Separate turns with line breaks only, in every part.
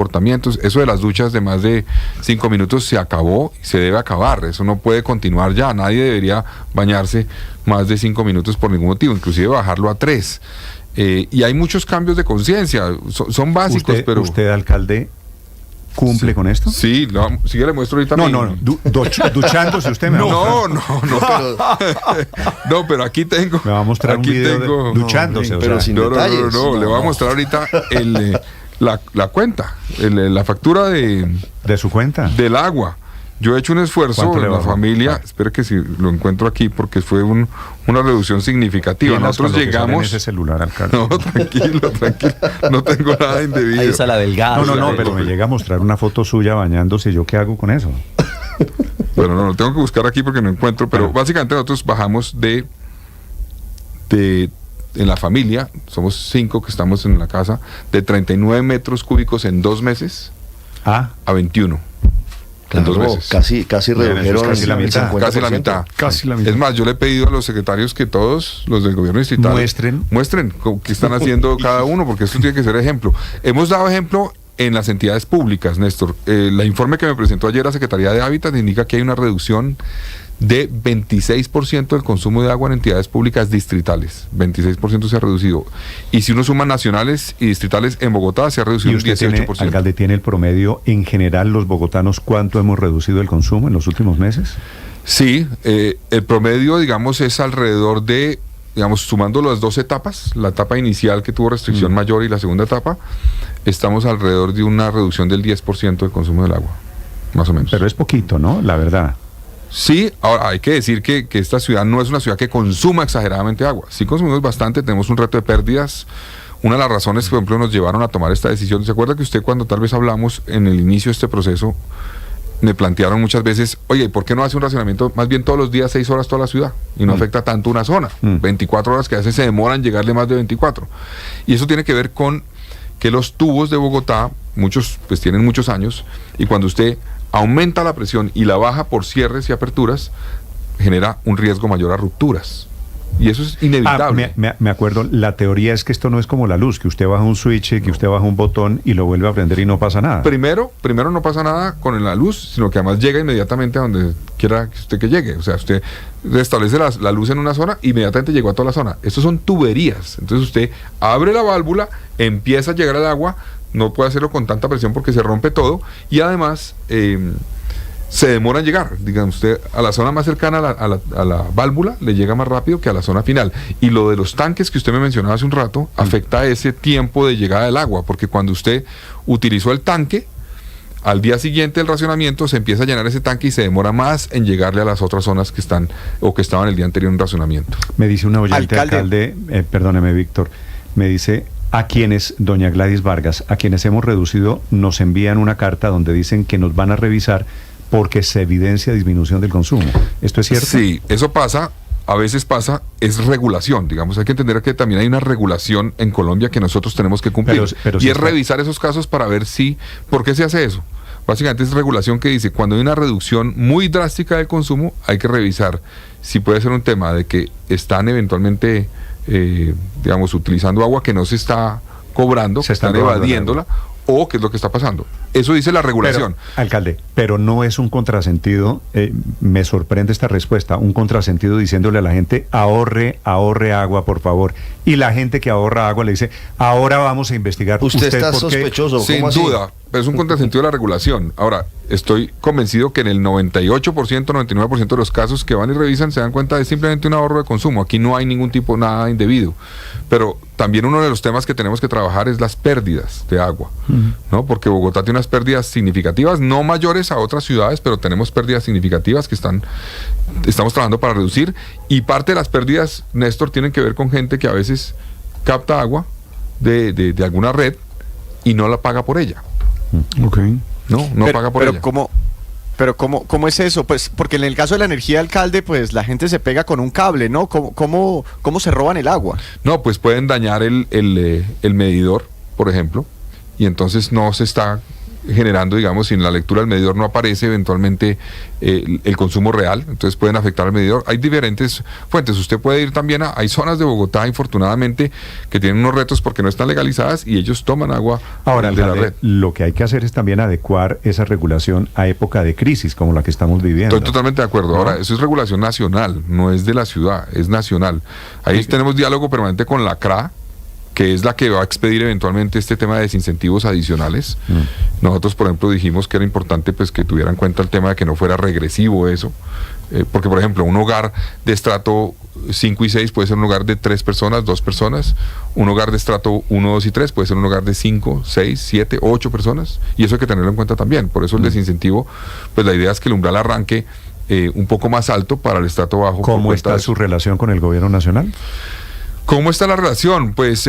comportamientos. Eso de las duchas de más de 5 minutos se acabó y se debe acabar. Eso no puede continuar ya. Nadie debería bañarse más de 5 minutos por ningún motivo, inclusive bajarlo a 3. Y hay muchos cambios de conciencia. Son básicos, pero...
¿Usted, alcalde, cumple con esto?
Sí, sí que le muestro ahorita.
No. Duchándose usted me va a mostrar.
No, pero aquí tengo.
Me va a mostrar
aquí
un video
tengo,
duchándose.
Pero sin detalles.
No, le voy a mostrar ahorita la cuenta, la factura
¿De su cuenta?
del agua. Yo he hecho un esfuerzo en la familia, espero que si lo encuentro aquí, porque fue una reducción significativa. Nosotros llegamos...
En ese celular, alcalde.
No, tranquilo, no tengo nada indebido.
Ahí está la del gas.
No, pero me llega a mostrar una foto suya bañándose. ¿Yo qué hago con eso?
Bueno, no, lo tengo que buscar aquí porque no encuentro, pero básicamente nosotros bajamos en la familia, somos 5 que estamos en la casa, de 39 metros cúbicos en 2 meses a 21.
Claro,
en 2 meses.
Casi redujeron
casi la mitad.
Casi la mitad. Es más, yo le he pedido a los secretarios que todos los del gobierno distrital muestren qué están haciendo cada uno, porque esto tiene que ser ejemplo. Hemos dado ejemplo en las entidades públicas, Néstor. El informe que me presentó ayer la Secretaría de Hábitat indica que hay una reducción de 26% del consumo de agua en entidades públicas distritales. 26% se ha reducido. Y si uno suma nacionales y distritales, en Bogotá se ha reducido un 18%.
Alcalde, ¿tiene el promedio en general los bogotanos cuánto hemos reducido el consumo en los últimos meses?
Sí, el promedio, digamos, es alrededor de, digamos, sumando las 2 etapas, la etapa inicial que tuvo restricción mayor y la segunda etapa, estamos alrededor de una reducción del 10% del consumo del agua, más o menos.
Pero es poquito, ¿no? La verdad.
Sí, ahora hay que decir que esta ciudad no es una ciudad que consuma exageradamente agua. Sí consumimos bastante, tenemos un reto de pérdidas. Una de las razones que, por ejemplo, nos llevaron a tomar esta decisión, ¿se acuerda que usted cuando tal vez hablamos en el inicio de este proceso, me plantearon muchas veces, oye, ¿por qué no hace un racionamiento más bien todos los días 6 horas toda la ciudad? Y no afecta tanto una zona, 24 horas que a veces se demoran en llegarle más de 24. Y eso tiene que ver con que los tubos de Bogotá, muchos pues tienen muchos años, y cuando usted aumenta la presión y la baja por cierres y aperturas, genera un riesgo mayor a rupturas. Y eso es inevitable.
Me acuerdo, la teoría es que esto no es como la luz, que usted baja un switch, que usted baja un botón y lo vuelve a prender y no pasa nada.
Primero no pasa nada con la luz, sino que además llega inmediatamente a donde quiera que llegue. O sea, usted restablece la luz en una zona, inmediatamente llegó a toda la zona. Estos son tuberías. Entonces usted abre la válvula, empieza a llegar el agua, no puede hacerlo con tanta presión porque se rompe todo, y además se demora en llegar. Digamos, usted a la zona más cercana a la válvula le llega más rápido que a la zona final. Y lo de los tanques que usted me mencionaba hace un rato afecta a ese tiempo de llegada del agua, porque cuando usted utilizó el tanque, al día siguiente del racionamiento se empieza a llenar ese tanque y se demora más en llegarle a las otras zonas que están o que estaban el día anterior en racionamiento.
Me dice un oyente, alcalde, perdóneme, Víctor, me dice: a quienes, doña Gladys Vargas, a quienes hemos reducido, nos envían una carta donde dicen que nos van a revisar porque se evidencia disminución del consumo. ¿Esto es cierto?
Sí, eso pasa, a veces pasa, es regulación, digamos, hay que entender que también hay una regulación en Colombia que nosotros tenemos que cumplir,
pero
y es revisar esos casos para ver ¿por qué se hace eso? Básicamente es regulación que dice, cuando hay una reducción muy drástica del consumo, hay que revisar si puede ser un tema de que están eventualmente, digamos, utilizando agua que no se está cobrando,
se
están evadiéndola, o qué es lo que está pasando. Eso dice la regulación.
Pero, alcalde, pero no es un contrasentido, me sorprende esta respuesta, un contrasentido diciéndole a la gente: ahorre agua, por favor. Y la gente que ahorra agua le dice: ahora vamos a investigar.
Usted está sospechoso.
Sin duda, pero es un contrasentido de la regulación. Ahora, estoy convencido que en el 98%, 99% de los casos que van y revisan se dan cuenta de simplemente un ahorro de consumo. Aquí no hay ningún tipo, nada indebido. Pero también uno de los temas que tenemos que trabajar es las pérdidas de agua, ¿no? Porque Bogotá tiene unas pérdidas significativas, no mayores a otras ciudades, pero tenemos pérdidas significativas que estamos trabajando para reducir, y parte de las pérdidas, Néstor, tienen que ver con gente que a veces capta agua de alguna red y no la paga por ella. No paga por ella.
Pero ¿cómo es eso? Pues porque en el caso de la energía, alcalde, pues la gente se pega con un cable, ¿no? ¿Cómo se roban el agua?
No, pues pueden dañar el medidor, por ejemplo, y entonces no se está generando, digamos, si en la lectura del medidor no aparece eventualmente el consumo real, entonces pueden afectar al medidor. Hay diferentes fuentes. Usted puede ir también hay zonas de Bogotá, infortunadamente, que tienen unos retos porque no están legalizadas y ellos toman agua
ahora,
de la red.
Lo que hay que hacer es también adecuar esa regulación a época de crisis como la que estamos viviendo.
Estoy totalmente de acuerdo. Ahora, eso es regulación nacional, no es de la ciudad, es nacional. Ahí tenemos diálogo permanente con la CRA, que es la que va a expedir eventualmente este tema de desincentivos adicionales. Nosotros, por ejemplo, dijimos que era importante pues que tuviera en cuenta el tema de que no fuera regresivo eso, porque, por ejemplo, un hogar de estrato 5 y 6 puede ser un hogar de 3 personas, 2 personas, un hogar de estrato 1, 2 y 3 puede ser un hogar de 5, 6, 7, 8 personas, y eso hay que tenerlo en cuenta también. Por eso el desincentivo, pues la idea es que el umbral arranque un poco más alto para el estrato bajo.
¿Cómo está su relación con el gobierno nacional?
¿Cómo está la relación? Pues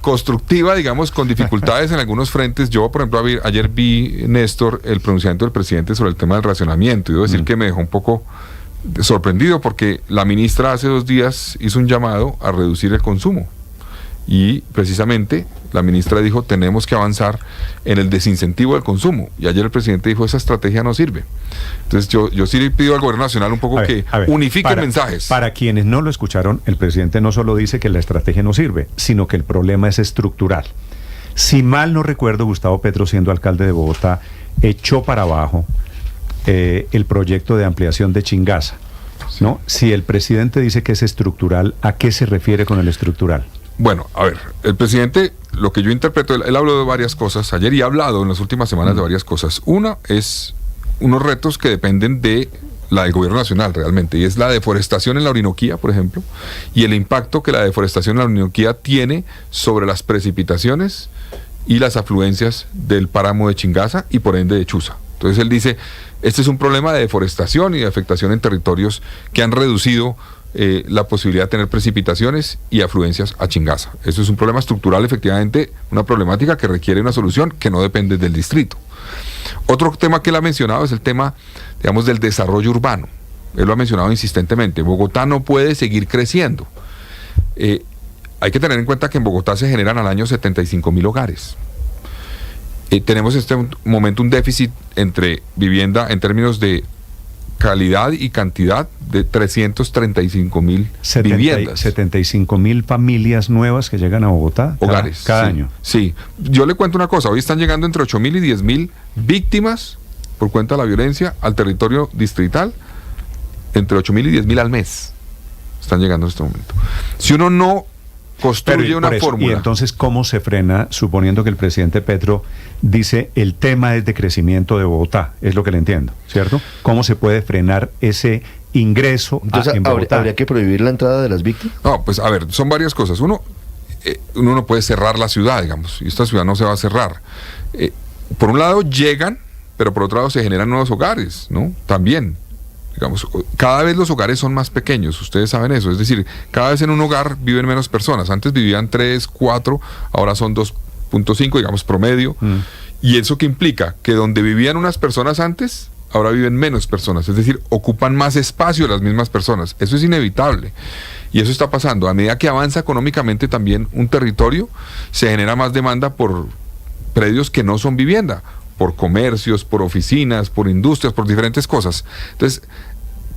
constructiva, digamos, con dificultades en algunos frentes. Yo, por ejemplo, ayer vi, Néstor, el pronunciamiento del presidente sobre el tema del racionamiento, y debo decir que me dejó un poco sorprendido porque la ministra hace 2 días hizo un llamado a reducir el consumo. Y precisamente la ministra dijo, tenemos que avanzar en el desincentivo del consumo. Y ayer el presidente dijo, esa estrategia no sirve. Entonces yo sí le pido al gobierno nacional un poco que unifique mensajes.
Para quienes no lo escucharon, el presidente no solo dice que la estrategia no sirve, sino que el problema es estructural. Si mal no recuerdo, Gustavo Petro, siendo alcalde de Bogotá, echó para abajo el proyecto de ampliación de Chingaza, ¿no? Si el presidente dice que es estructural, ¿a qué se refiere con el estructural?
Bueno, a ver, el presidente, lo que yo interpreto, él habló de varias cosas ayer y ha hablado en las últimas semanas de varias cosas. Una es unos retos que dependen del gobierno nacional realmente, y es la deforestación en la Orinoquía, por ejemplo, y el impacto que la deforestación en la Orinoquía tiene sobre las precipitaciones y las afluencias del páramo de Chingaza y por ende de Chuza. Entonces él dice, este es un problema de deforestación y de afectación en territorios que han reducido la posibilidad de tener precipitaciones y afluencias a Chingaza. Eso es un problema estructural, efectivamente, una problemática que requiere una solución que no depende del distrito. Otro tema que él ha mencionado es el tema, digamos, del desarrollo urbano. Él lo ha mencionado insistentemente. Bogotá no puede seguir creciendo. Hay que tener en cuenta que en Bogotá se generan al año 75.000 hogares. Tenemos en este momento un déficit entre vivienda en términos de calidad y cantidad de 335.000 viviendas.
75.000 familias nuevas que llegan a Bogotá
hogares
cada año.
Sí, yo le cuento una cosa, hoy están llegando entre 8.000 y 10.000 víctimas por cuenta de la violencia al territorio distrital, entre 8.000 y 10.000 al mes están llegando en este momento. Si uno no construye una fórmula.
Y entonces, ¿cómo se frena, suponiendo que el presidente Petro dice el tema es de crecimiento de Bogotá? Es lo que le entiendo, ¿cierto? ¿Cómo se puede frenar ese ingreso en Bogotá?
¿Habría que prohibir la entrada de las víctimas?
No, pues a ver, son varias cosas. Uno no puede cerrar la ciudad, digamos, y esta ciudad no se va a cerrar. Por un lado llegan, pero por otro lado se generan nuevos hogares, ¿no? También. Digamos, cada vez los hogares son más pequeños, ustedes saben eso, es decir, cada vez en un hogar viven menos personas, antes vivían 3, 4, ahora son 2.5, digamos, promedio, y eso que implica que donde vivían unas personas antes, ahora viven menos personas, es decir, ocupan más espacio las mismas personas, eso es inevitable, y eso está pasando, a medida que avanza económicamente también un territorio, se genera más demanda por predios que no son vivienda, por comercios, por oficinas, por industrias, por diferentes cosas. Entonces,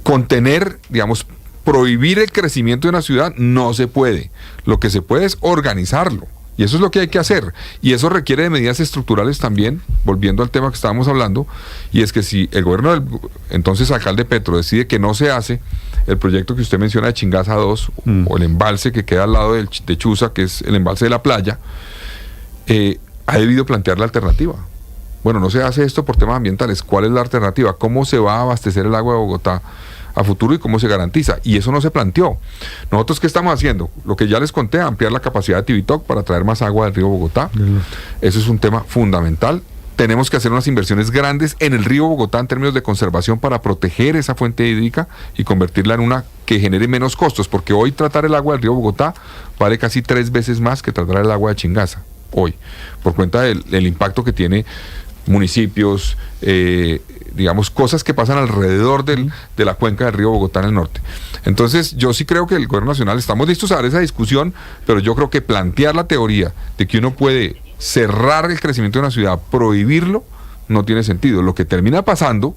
contener, digamos, prohibir el crecimiento de una ciudad no se puede. Lo que se puede es organizarlo. Y eso es lo que hay que hacer. Y eso requiere de medidas estructurales también, volviendo al tema que estábamos hablando, y es que si el gobierno del entonces alcalde Petro decide que no se hace el proyecto que usted menciona de Chingaza 2, o el embalse que queda al lado de Chuza, que es el embalse de la playa, ha debido plantear la alternativa. Bueno, no se hace esto por temas ambientales. ¿Cuál es la alternativa? ¿Cómo se va a abastecer el agua de Bogotá a futuro y cómo se garantiza? Y eso no se planteó. Nosotros, ¿qué estamos haciendo? Lo que ya les conté, ampliar la capacidad de Tibitoc para traer más agua del río Bogotá. Eso es un tema fundamental. Tenemos que hacer unas inversiones grandes en el río Bogotá en términos de conservación para proteger esa fuente hídrica y convertirla en una que genere menos costos, porque hoy tratar el agua del río Bogotá vale casi 3 veces más que tratar el agua de Chingaza, hoy, por cuenta del impacto que tiene municipios, digamos, cosas que pasan alrededor de la cuenca del río Bogotá en el norte. Entonces, yo sí creo que el gobierno nacional, estamos listos a dar esa discusión, pero yo creo que plantear la teoría de que uno puede cerrar el crecimiento de una ciudad, prohibirlo, no tiene sentido. Lo que termina pasando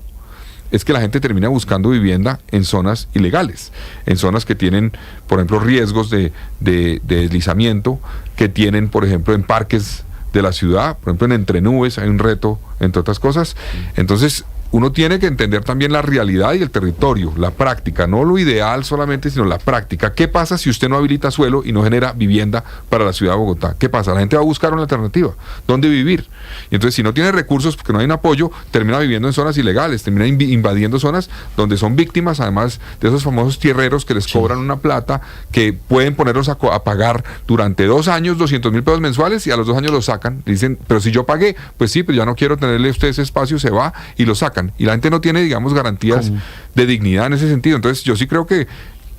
es que la gente termina buscando vivienda en zonas ilegales, en zonas que tienen, por ejemplo, riesgos de deslizamiento, que tienen, por ejemplo, en parques de la ciudad, por ejemplo, en Entre Nubes hay un reto, entre otras cosas. Entonces, uno tiene que entender también la realidad y el territorio, la práctica, no lo ideal solamente, sino la práctica. ¿Qué pasa si usted no habilita suelo y no genera vivienda para la ciudad de Bogotá? ¿Qué pasa? La gente va a buscar una alternativa, ¿dónde vivir? Y entonces, si no tiene recursos, porque no hay un apoyo, termina viviendo en zonas ilegales, termina invadiendo zonas donde son víctimas, además de esos famosos tierreros que les cobran una plata, que pueden ponerlos a pagar durante 2 años 200.000 pesos mensuales y a los 2 años los sacan. Dicen, pero si yo pagué, pues sí, pero ya no quiero tenerle a usted ese espacio, se va y lo sacan. Y la gente no tiene, digamos, garantías de dignidad en ese sentido. Entonces, yo sí creo que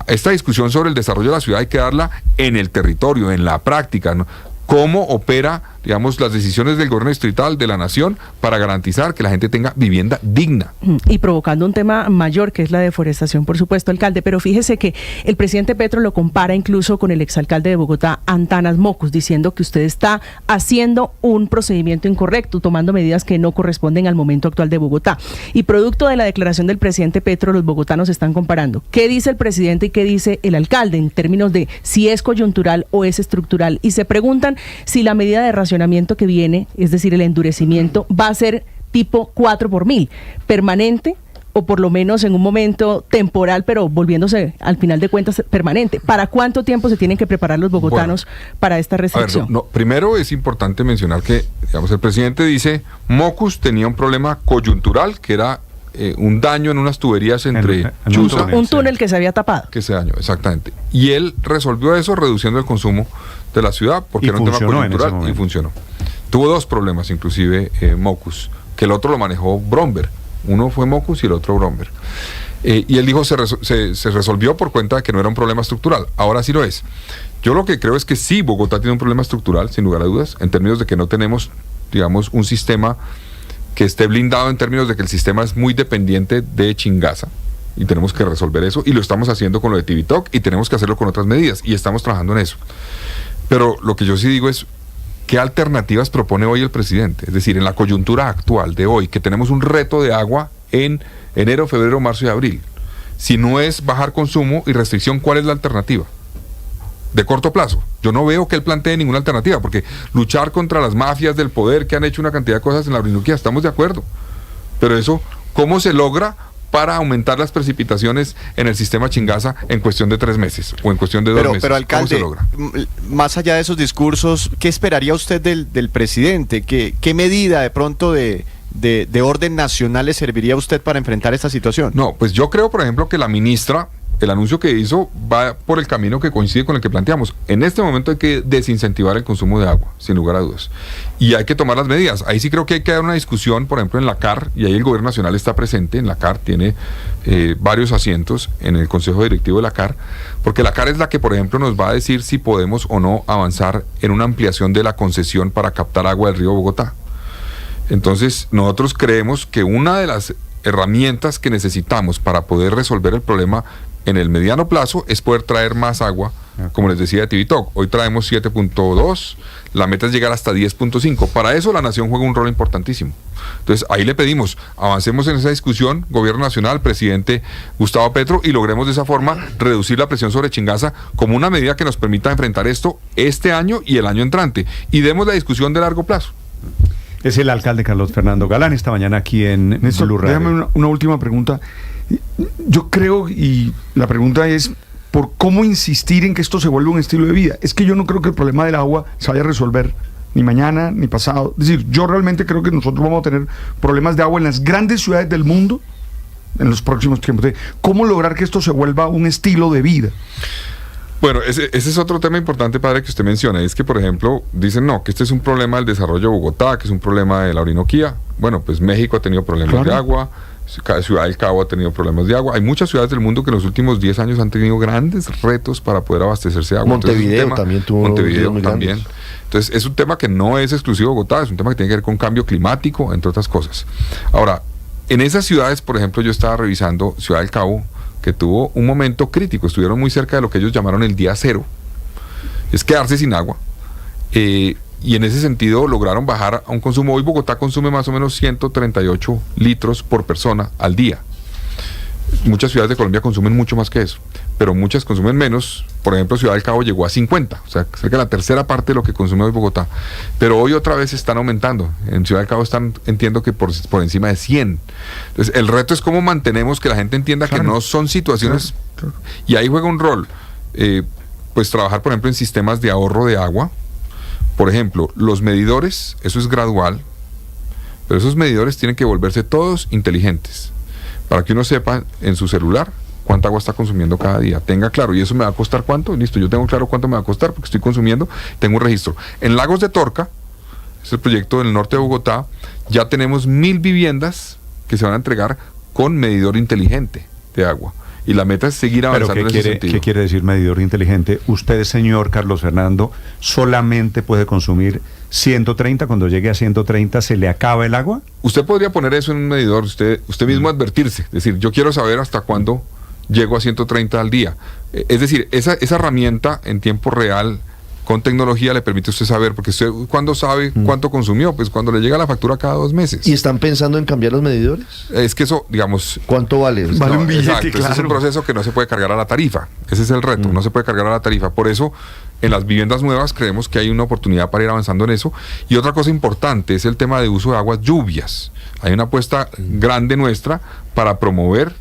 esta discusión sobre el desarrollo de la ciudad hay que darla en el territorio, en la práctica, ¿no? Cómo opera, digamos, las decisiones del gobierno distrital, de la nación, para garantizar que la gente tenga vivienda digna.
Y provocando un tema mayor, que es la deforestación, por supuesto, alcalde. Pero fíjese que el presidente Petro lo compara incluso con el exalcalde de Bogotá, Antanas Mocus, diciendo que usted está haciendo un procedimiento incorrecto, tomando medidas que no corresponden al momento actual de Bogotá. Y producto de la declaración del presidente Petro, los bogotanos están comparando qué dice el presidente y qué dice el alcalde en términos de si es coyuntural o es estructural. Y se preguntan si la medida de racionamiento que viene, es decir, el endurecimiento, va a ser tipo 4 por 1000, permanente o por lo menos en un momento temporal, pero volviéndose al final de cuentas permanente. ¿Para cuánto tiempo se tienen que preparar los bogotanos para esta restricción?
A ver, primero es importante mencionar que, digamos, el presidente dice, Mocus tenía un problema coyuntural, que era un daño en unas tuberías entre Chusa.
Un túnel que se había tapado.
Que se dañó, exactamente. Y él resolvió eso reduciendo el consumo de la ciudad, porque era un tema coyuntural y funcionó. Tuvo 2 problemas, inclusive, Mocus, que el otro lo manejó Bromberg. Uno fue Mocus y el otro Bromberg. Y él dijo se resolvió por cuenta de que no era un problema estructural. Ahora sí lo es. Yo lo que creo es que sí, Bogotá tiene un problema estructural, sin lugar a dudas, en términos de que no tenemos, digamos, un sistema que esté blindado, en términos de que el sistema es muy dependiente de Chingaza, y tenemos que resolver eso, y lo estamos haciendo con lo de Tibitoc, y tenemos que hacerlo con otras medidas, y estamos trabajando en eso. Pero lo que yo sí digo es, ¿qué alternativas propone hoy el presidente? Es decir, en la coyuntura actual de hoy, que tenemos un reto de agua en enero, febrero, marzo y abril, si no es bajar consumo y restricción, ¿cuál es la alternativa? De corto plazo. Yo no veo que él plantee ninguna alternativa, porque luchar contra las mafias del poder que han hecho una cantidad de cosas en la Orinoquía, estamos de acuerdo. Pero eso, ¿cómo se logra para aumentar las precipitaciones en el sistema Chingaza en cuestión de 3 meses o en cuestión de 2 meses?
Pero alcalde,
¿cómo se logra?
Más allá de esos discursos, ¿qué esperaría usted del presidente? ¿Qué medida de pronto de orden nacional le serviría a usted para enfrentar esta situación?
No, pues yo creo, por ejemplo, que la ministra, el anuncio que hizo va por el camino que coincide con el que planteamos. En este momento hay que desincentivar el consumo de agua, sin lugar a dudas. Y hay que tomar las medidas. Ahí sí creo que hay que dar una discusión, por ejemplo, en la CAR, y ahí el gobierno nacional está presente. En la CAR tiene varios asientos en el Consejo Directivo de la CAR, porque la CAR es la que, por ejemplo, nos va a decir si podemos o no avanzar en una ampliación de la concesión para captar agua del río Bogotá. Entonces, nosotros creemos que una de las herramientas que necesitamos para poder resolver el problema en el mediano plazo es poder traer más agua, como les decía de Tibitoc. Hoy traemos 7.2, la meta es llegar hasta 10.5. Para eso la nación juega un rol importantísimo. Entonces ahí le pedimos, avancemos en esa discusión, gobierno nacional, presidente Gustavo Petro, y logremos de esa forma reducir la presión sobre Chingaza como una medida que nos permita enfrentar esto este año y el año entrante. Y demos la discusión de largo plazo.
Es el alcalde Carlos Fernando Galán esta mañana aquí en
Néstor,
Blue Radio.
déjame una última pregunta. Yo creo, y la pregunta es, ¿por cómo insistir en que esto se vuelva un estilo de vida? Es que yo no creo que el problema del agua se vaya a resolver ni mañana ni pasado. Es decir, yo realmente creo que nosotros vamos a tener problemas de agua en las grandes ciudades del mundo en los próximos tiempos. ¿Cómo lograr que esto se vuelva un estilo de vida?
Bueno, ese es otro tema importante, padre, que usted menciona. Es que, por ejemplo, dicen, no, que este es un problema del desarrollo de Bogotá, que es un problema de la Orinoquía. Bueno, pues México ha tenido problemas de agua, Ciudad del Cabo ha tenido problemas de agua. Hay muchas ciudades del mundo que en los últimos 10 años han tenido grandes retos para poder abastecerse de agua.
Montevideo también tuvo
Montevideo
muy
también.
grandes.
Entonces, es un tema que no es exclusivo de Bogotá, es un tema que tiene que ver con cambio climático, entre otras cosas. Ahora, en esas ciudades, por ejemplo, yo estaba revisando Ciudad del Cabo, que tuvo un momento crítico, estuvieron muy cerca de lo que ellos llamaron el día cero, es quedarse sin agua. y en ese sentido lograron bajar a un consumo. Hoy Bogotá consume más o menos 138 litros por persona al día. Muchas ciudades de Colombia consumen mucho más que eso, pero muchas consumen menos. Por ejemplo, Ciudad del Cabo llegó a 50, o sea, cerca de la tercera parte de lo que consume hoy Bogotá. Pero hoy otra vez están aumentando. En Ciudad del Cabo están, entiendo que por encima de 100. Entonces, el reto es cómo mantenemos que la gente entienda que no son situaciones...
Claro.
Y ahí juega un rol, pues trabajar, por ejemplo, en sistemas de ahorro de agua. Por ejemplo, los medidores, eso es gradual, pero esos medidores tienen que volverse todos inteligentes, para que uno sepa en su celular cuánta agua está consumiendo cada día, tenga claro, y eso me va a costar cuánto, listo, yo tengo claro cuánto me va a costar porque estoy consumiendo, tengo un registro. En Lagos de Torca, es el proyecto del norte de Bogotá, ya tenemos 1000 viviendas que se van a entregar con medidor inteligente de agua. Y la meta es seguir avanzando en ese sentido.
¿Qué quiere decir medidor inteligente? Usted, señor Carlos Fernando, solamente puede consumir 130, cuando llegue a 130 se le acaba el agua.
Usted podría poner eso en un medidor, usted mismo advertirse, es decir, yo quiero saber hasta cuándo llego a 130 al día. Es decir, esa herramienta en tiempo real, con tecnología, le permite a usted saber, porque usted cuando sabe cuánto consumió, pues cuando le llega la factura cada 2 meses.
¿Y están pensando en cambiar los medidores?
Es que eso, digamos...
¿Cuánto vale?
Vale un billete,
exacto,
claro.
ese es un proceso que no se puede cargar a la tarifa. Ese es el reto, no se puede cargar a la tarifa. Por eso, en las viviendas nuevas creemos que hay una oportunidad para ir avanzando en eso. Y otra cosa importante es el tema de uso de aguas lluvias. Hay una apuesta grande nuestra para promover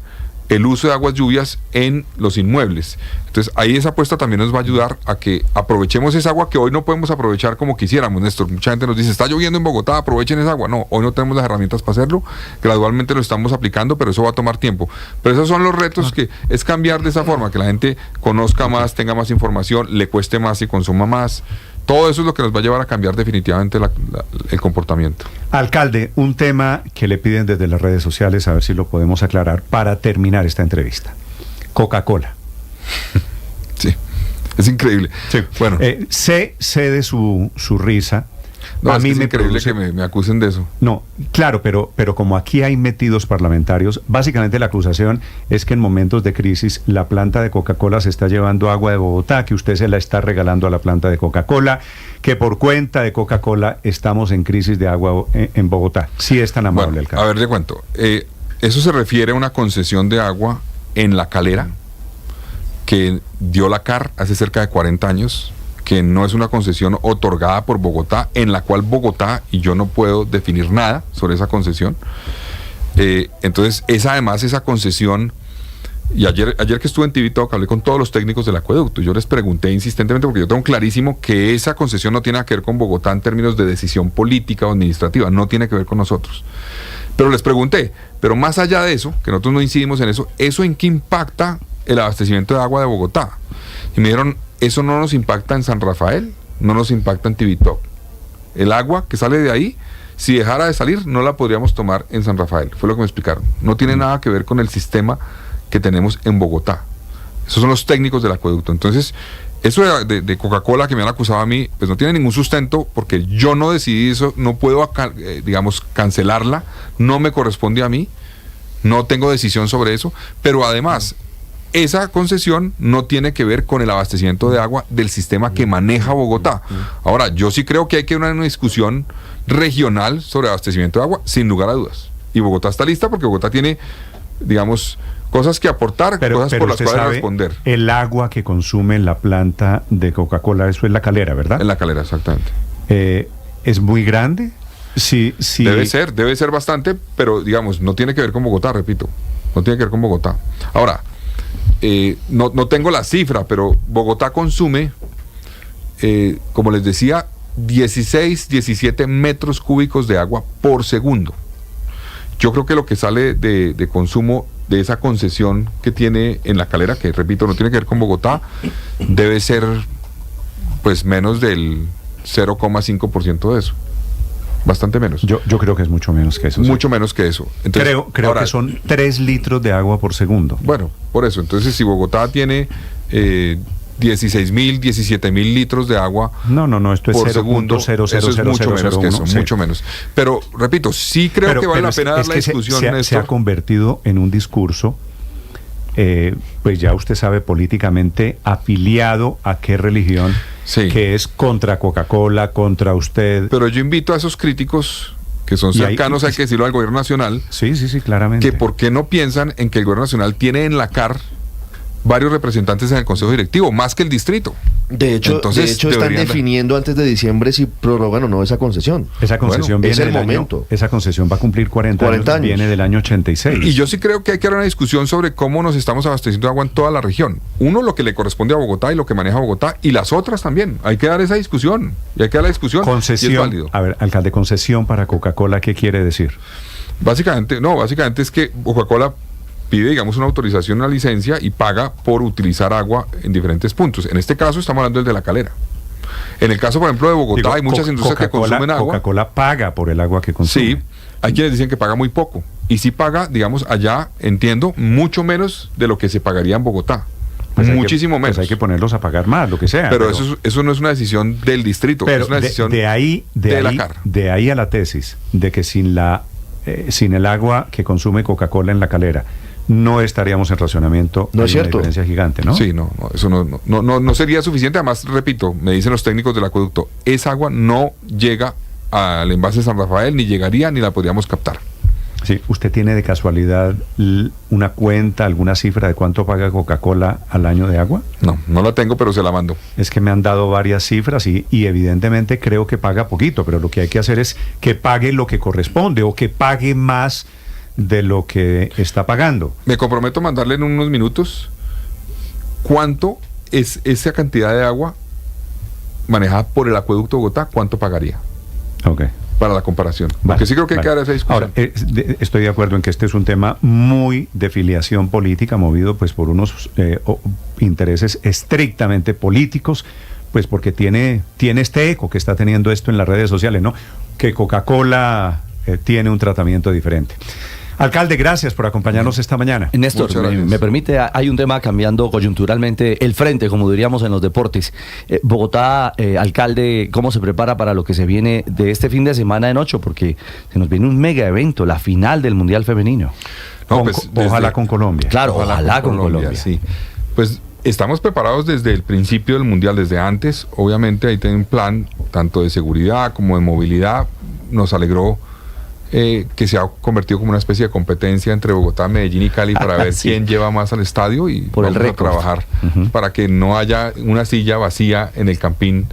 el uso de aguas lluvias en los inmuebles. Entonces ahí esa apuesta también nos va a ayudar a que aprovechemos esa agua que hoy no podemos aprovechar como quisiéramos, Néstor. Mucha gente nos dice, está lloviendo en Bogotá, aprovechen esa agua. No, hoy no tenemos las herramientas para hacerlo, gradualmente lo estamos aplicando, pero eso va a tomar tiempo. Pero esos son los retos, que es cambiar de esa forma, que la gente conozca más, tenga más información, le cueste más y consuma más. Todo eso es lo que nos va a llevar a cambiar definitivamente el comportamiento.
Alcalde, un tema que le piden desde las redes sociales, a ver si lo podemos aclarar para terminar esta entrevista. Coca-Cola.
Sí, es increíble.
Sí.
Bueno,
sé de su risa.
no,
a
es
mí
que es
me
increíble
produce...
que me acusen de eso.
No, claro, pero como aquí hay metidos parlamentarios, básicamente la acusación es que en momentos de crisis la planta de Coca-Cola se está llevando agua de Bogotá, que usted se la está regalando a la planta de Coca-Cola, que por cuenta de Coca-Cola estamos en crisis de agua en Bogotá. Sí es tan amable,
Bueno,
alcalde.
a ver, le cuento. Eso se refiere a una concesión de agua en La Calera que dio la CAR hace cerca de 40 años, que no es una concesión otorgada por Bogotá, en la cual Bogotá, y yo no puedo definir nada sobre esa concesión. Entonces, esa concesión, y ayer que estuve en TV Talk, hablé con todos los técnicos del acueducto, yo les pregunté insistentemente, porque yo tengo clarísimo que esa concesión no tiene que ver con Bogotá en términos de decisión política o administrativa, no tiene que ver con nosotros. Pero les pregunté, pero más allá de eso, que nosotros no incidimos en eso, ¿eso en qué impacta el abastecimiento de agua de Bogotá? Y me dijeron, eso no nos impacta en San Rafael, no nos impacta en TV Talk. El agua que sale de ahí, si dejara de salir, no la podríamos tomar en San Rafael. Fue lo que me explicaron. No tiene nada que ver con el sistema que tenemos en Bogotá. Esos son los técnicos del acueducto. Entonces, eso de Coca-Cola que me han acusado a mí, pues no tiene ningún sustento, porque yo no decidí eso, no puedo, digamos, cancelarla, no me corresponde a mí, no tengo decisión sobre eso, pero además, esa concesión no tiene que ver con el abastecimiento de agua del sistema que maneja Bogotá. Ahora, yo sí creo que hay que ir a una discusión regional sobre abastecimiento de agua, sin lugar a dudas. Y Bogotá está lista porque Bogotá tiene, digamos, cosas que aportar, cosas por las
usted
cuales
sabe,
responder.
el agua que consume la planta de Coca-Cola, eso es La Calera, ¿verdad?
En La Calera, exactamente.
¿Es muy grande? Sí.
Debe ser bastante, pero digamos, no tiene que ver con Bogotá, repito. No tiene que ver con Bogotá. Ahora, no tengo la cifra, pero Bogotá consume, como les decía, 17 metros cúbicos de agua por segundo. Yo creo que lo que sale de consumo de esa concesión que tiene en La Calera, que repito, no tiene que ver con Bogotá, debe ser pues menos del 0,5% de eso. Bastante menos.
Yo creo que es mucho menos que eso.
Mucho menos que eso. Entonces,
creo
ahora,
que son 3 litros de agua por segundo.
Bueno, por eso. Entonces, si Bogotá tiene 16.000, 17.000 litros de agua
esto es
por segundo, eso es mucho menos que eso, mucho menos. Pero, repito, sí creo que vale la pena dar la discusión.
Se ha convertido en un discurso, pues ya usted sabe, políticamente afiliado a qué religión,
Sí.
que es contra Coca-Cola, contra usted.
Pero yo invito a esos críticos que son
Y ahí-
cercanos, hay que decirlo, al gobierno nacional,
Sí, claramente.
que por qué no piensan en que el gobierno nacional tiene en la CAR varios representantes en el consejo directivo, más que el distrito.
De hecho,
Entonces,
están
deberían
definiendo antes de diciembre si prorrogan o no esa concesión.
Esa concesión
Bueno, es
viene
el
del año-
momento.
esa concesión va a cumplir 40
40 años.
viene del año 86.
Y yo sí creo que hay que dar una discusión sobre cómo nos estamos abasteciendo de agua en toda la región. Uno, lo que le corresponde a Bogotá y lo que maneja Bogotá, y las otras también. Hay que dar esa discusión. Y hay que dar la discusión. Y es
Concesión,
válido.
a ver, alcalde, concesión para Coca-Cola, ¿qué quiere decir?
Básicamente es que Coca-Cola pide, digamos, una autorización, una licencia y paga por utilizar agua en diferentes puntos. En este caso estamos hablando del de La Calera. En el caso, por ejemplo, de Bogotá,
Digo,
hay muchas industrias que
Coca-Cola-
consumen agua.
Coca-Cola paga por el agua que consume.
Sí, hay quienes dicen que paga muy poco. Y sí paga, digamos, allá, entiendo, mucho menos de lo que se pagaría en Bogotá.
Pues hay que-
Muchísimo menos.
Pues hay que ponerlos a pagar más, lo que sea.
pero eso no es una decisión del distrito,
pero
es una decisión
de ahí
la CAR.
de ahí a la tesis de que sin el agua que consume Coca-Cola en La Calera no estaríamos en racionamiento.
No
hay
es
una
cierto.
diferencia gigante, ¿no?
Sí, no, eso no sería suficiente. Además, repito, me dicen los técnicos del acueducto, esa agua no llega al envase de San Rafael, ni llegaría, ni la podríamos captar.
Sí, ¿usted tiene de casualidad una cuenta, alguna cifra de cuánto paga Coca-Cola al año de agua?
No la tengo, pero se la mando.
Es que me han dado varias cifras y evidentemente creo que paga poquito, pero lo que hay que hacer es que pague lo que corresponde o que pague más de lo que está pagando.
Me comprometo a mandarle en unos minutos cuánto es esa cantidad de agua manejada por el acueducto de Bogotá, cuánto pagaría
Ok.
para la comparación. Porque
Vale,
sí creo que hay que
vale.
dar esa discusión.
Ahora, estoy de acuerdo en que este es un tema muy de filiación política, movido pues por unos intereses estrictamente políticos, pues porque tiene este eco que está teniendo esto en las redes sociales, ¿no? Que Coca-Cola tiene un tratamiento diferente. Alcalde, gracias por acompañarnos esta mañana.
Néstor,
Muchas gracias.
me permite, hay un tema cambiando coyunturalmente el frente, como diríamos en los deportes. Bogotá, alcalde, ¿cómo se prepara para lo que se viene de este fin de semana en 8? Porque se nos viene un mega evento, la final del Mundial Femenino.
No,
Con-
pues,
ojalá
desde-
con Colombia.
Claro, ojalá con Colombia.
Sí. Pues estamos preparados desde el principio del Mundial, desde antes. Obviamente ahí tiene un plan tanto de seguridad como de movilidad. Nos alegró que se ha convertido como una especie de competencia entre Bogotá, Medellín y Cali para ver
Sí.
quién lleva más al estadio y
Por el
vamos a
récord.
trabajar
Ujú.
para que no haya una silla vacía en el Campín.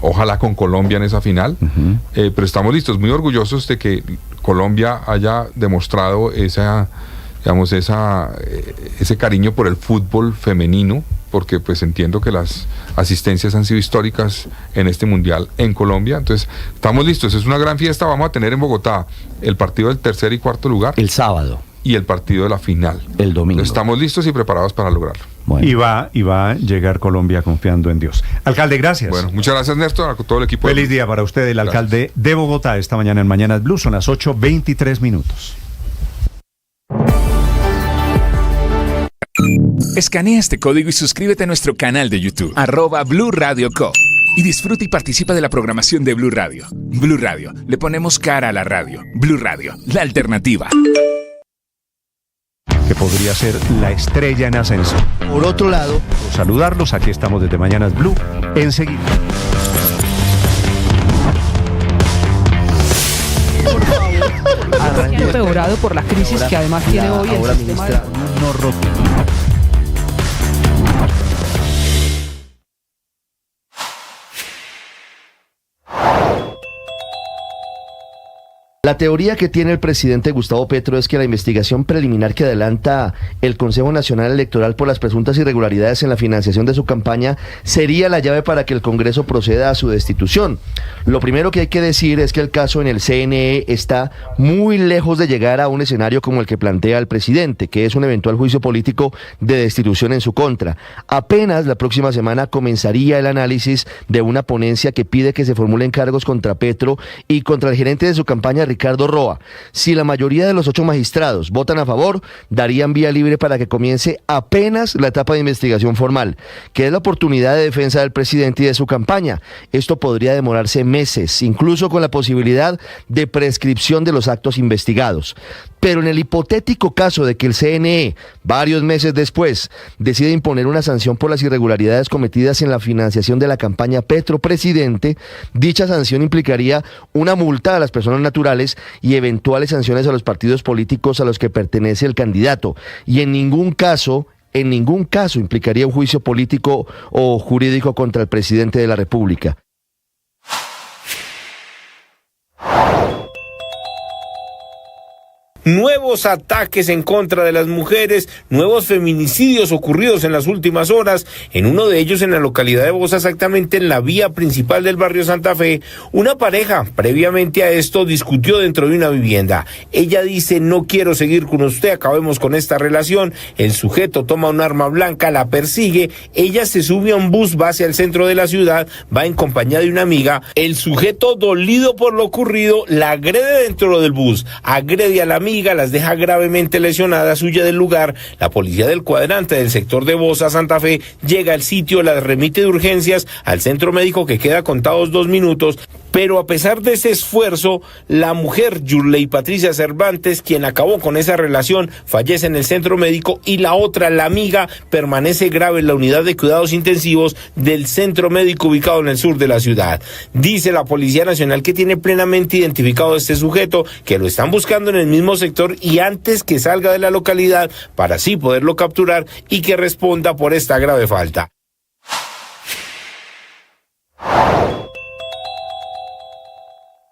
Ojalá con Colombia en esa final.
Ujú.
Pero estamos listos, muy orgullosos de que Colombia haya demostrado ese cariño por el fútbol femenino, porque pues entiendo que las asistencias han sido históricas en este mundial en Colombia. Entonces estamos listos, es una gran fiesta. Vamos a tener en Bogotá el partido del tercer y cuarto lugar
El sábado,
y el partido de la final.
el domingo.
Entonces, estamos listos y preparados para lograrlo.
Bueno.
Y va a llegar Colombia confiando en Dios. Alcalde, gracias.
Bueno, muchas gracias, Néstor, a todo el equipo.
Feliz día para usted, el
Gracias.
alcalde de Bogotá, esta mañana en Mañanas Blue. Son las 8:23 minutos.
Escanea este código y suscríbete a nuestro canal de YouTube, @Blue Radio Co. Y disfruta y participa de la programación de Blue Radio. Blue Radio, le ponemos cara a la radio. Blue Radio, la alternativa.
Que podría ser la estrella en ascenso.
Por otro lado,
Saludarlos, aquí estamos desde Mañanas Blue, enseguida.
empeorado por la crisis que además tiene hoy el
ahora
sistema de-
ministra, no roto. La teoría que tiene el presidente Gustavo Petro es que la investigación preliminar que adelanta el Consejo Nacional Electoral por las presuntas irregularidades en la financiación de su campaña sería la llave para que el Congreso proceda a su destitución. Lo primero que hay que decir es que el caso en el CNE está muy lejos de llegar a un escenario como el que plantea el presidente, que es un eventual juicio político de destitución en su contra. Apenas la próxima semana comenzaría el análisis de una ponencia que pide que se formulen cargos contra Petro y contra el gerente de su campaña, Ricardo Roa. Si la mayoría de los 8 magistrados votan a favor, darían vía libre para que comience apenas la etapa de investigación formal, que es la oportunidad de defensa del presidente y de su campaña. Esto podría demorarse meses, incluso con la posibilidad de prescripción de los actos investigados. Pero en el hipotético caso de que el CNE, varios meses después, decida imponer una sanción por las irregularidades cometidas en la financiación de la campaña Petro Presidente, dicha sanción implicaría una multa a las personas naturales y eventuales sanciones a los partidos políticos a los que pertenece el candidato. Y en ningún caso implicaría un juicio político o jurídico contra el presidente de la República.
Nuevos ataques en contra de las mujeres, nuevos feminicidios ocurridos en las últimas horas, en uno de ellos en la localidad de Bosa, exactamente en la vía principal del barrio Santa Fe. Una pareja, previamente a esto, discutió dentro de una vivienda. Ella dice: no quiero seguir con usted, acabemos con esta relación. El sujeto toma un arma blanca, la persigue, ella se sube a un bus, va hacia el centro de la ciudad, va en compañía de una amiga. El sujeto, dolido por lo ocurrido, la agrede dentro del bus, agrede a la amiga, las deja gravemente lesionadas, huye del lugar. La policía del cuadrante del sector de Bosa, Santa Fe, llega al sitio, las remite de urgencias al centro médico, que queda contados 2 minutos. Pero a pesar de ese esfuerzo, la mujer Yurley Patricia Cervantes, quien acabó con esa relación, fallece en el centro médico, y la otra, la amiga, permanece grave en la unidad de cuidados intensivos del centro médico ubicado en el sur de la ciudad. Dice la Policía Nacional que tiene plenamente identificado a este sujeto, que lo están buscando en el mismo sector y antes que salga de la localidad para así poderlo capturar y que responda por esta grave falta.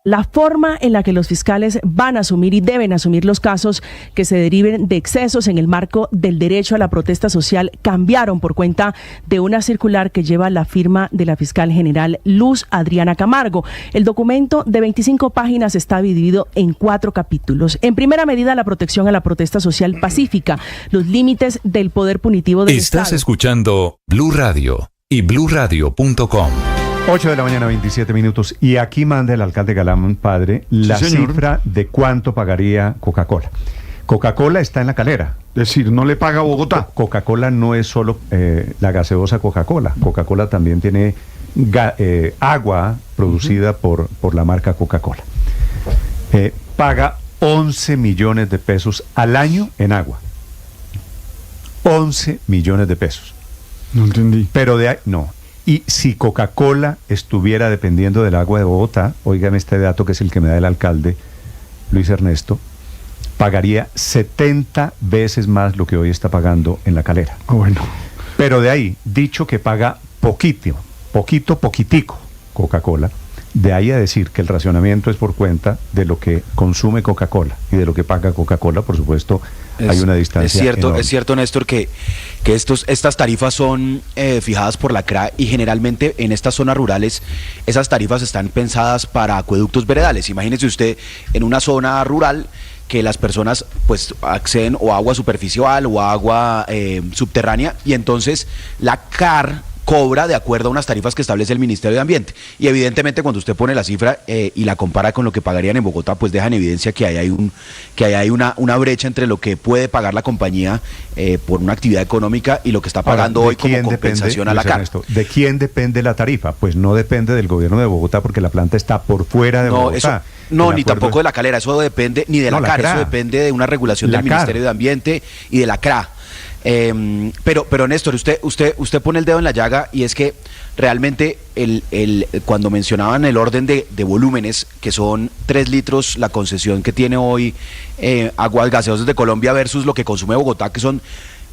La forma en la que los fiscales van a asumir y deben asumir los casos que se deriven de excesos en el marco del derecho a la protesta social cambiaron por cuenta de una circular que lleva la firma de la fiscal general Luz Adriana Camargo. El documento de 25 páginas está dividido en 4 capítulos. En primera medida, la protección a la protesta social pacífica, los límites del poder punitivo del Estado.
Estás escuchando Blue Radio y bluradio.com.
8 de la mañana, 27 minutos. Y aquí manda el alcalde Galán Padre la cifra de cuánto pagaría Coca-Cola. Coca-Cola está en La Calera.
Es decir, no le paga a Bogotá.
Coca-Cola no es solo la gaseosa Coca-Cola. Coca-Cola también tiene agua producida por la marca Coca-Cola. Paga 11 millones de pesos al año en agua. 11 millones de pesos.
No entendí.
Pero no. Y si Coca-Cola estuviera dependiendo del agua de Bogotá, óigame este dato que es el que me da el alcalde Luis Ernesto, pagaría 70 veces más lo que hoy está pagando en La Calera.
Bueno.
Pero de ahí, dicho que paga poquitico Coca-Cola, de ahí a decir que el racionamiento es por cuenta de lo que consume Coca-Cola y de lo que paga Coca-Cola, por supuesto, hay una distancia enorme.
Es cierto, Néstor, que estas tarifas son fijadas por la CRA, y generalmente en estas zonas rurales esas tarifas están pensadas para acueductos veredales. Imagínese usted en una zona rural que las personas pues acceden o a agua superficial o a agua subterránea, y entonces la CAR cobra de acuerdo a unas tarifas que establece el Ministerio de Ambiente. Y evidentemente cuando usted pone la cifra y la compara con lo que pagarían en Bogotá, pues deja en evidencia que hay una brecha entre lo que puede pagar la compañía por una actividad económica y lo que está pagando hoy como compensación a la CAR.
¿De quién depende la tarifa? Pues no depende del gobierno de Bogotá, porque la planta está por fuera de Bogotá.
Ni tampoco de La Calera, eso depende ni de la CAR, eso depende de una regulación del Ministerio de Ambiente y de la CRA. Pero Néstor, usted pone el dedo en la llaga, y es que realmente cuando mencionaban el orden de volúmenes, que son 3 litros la concesión que tiene hoy Aguas Gaseosas de Colombia versus lo que consume Bogotá, que son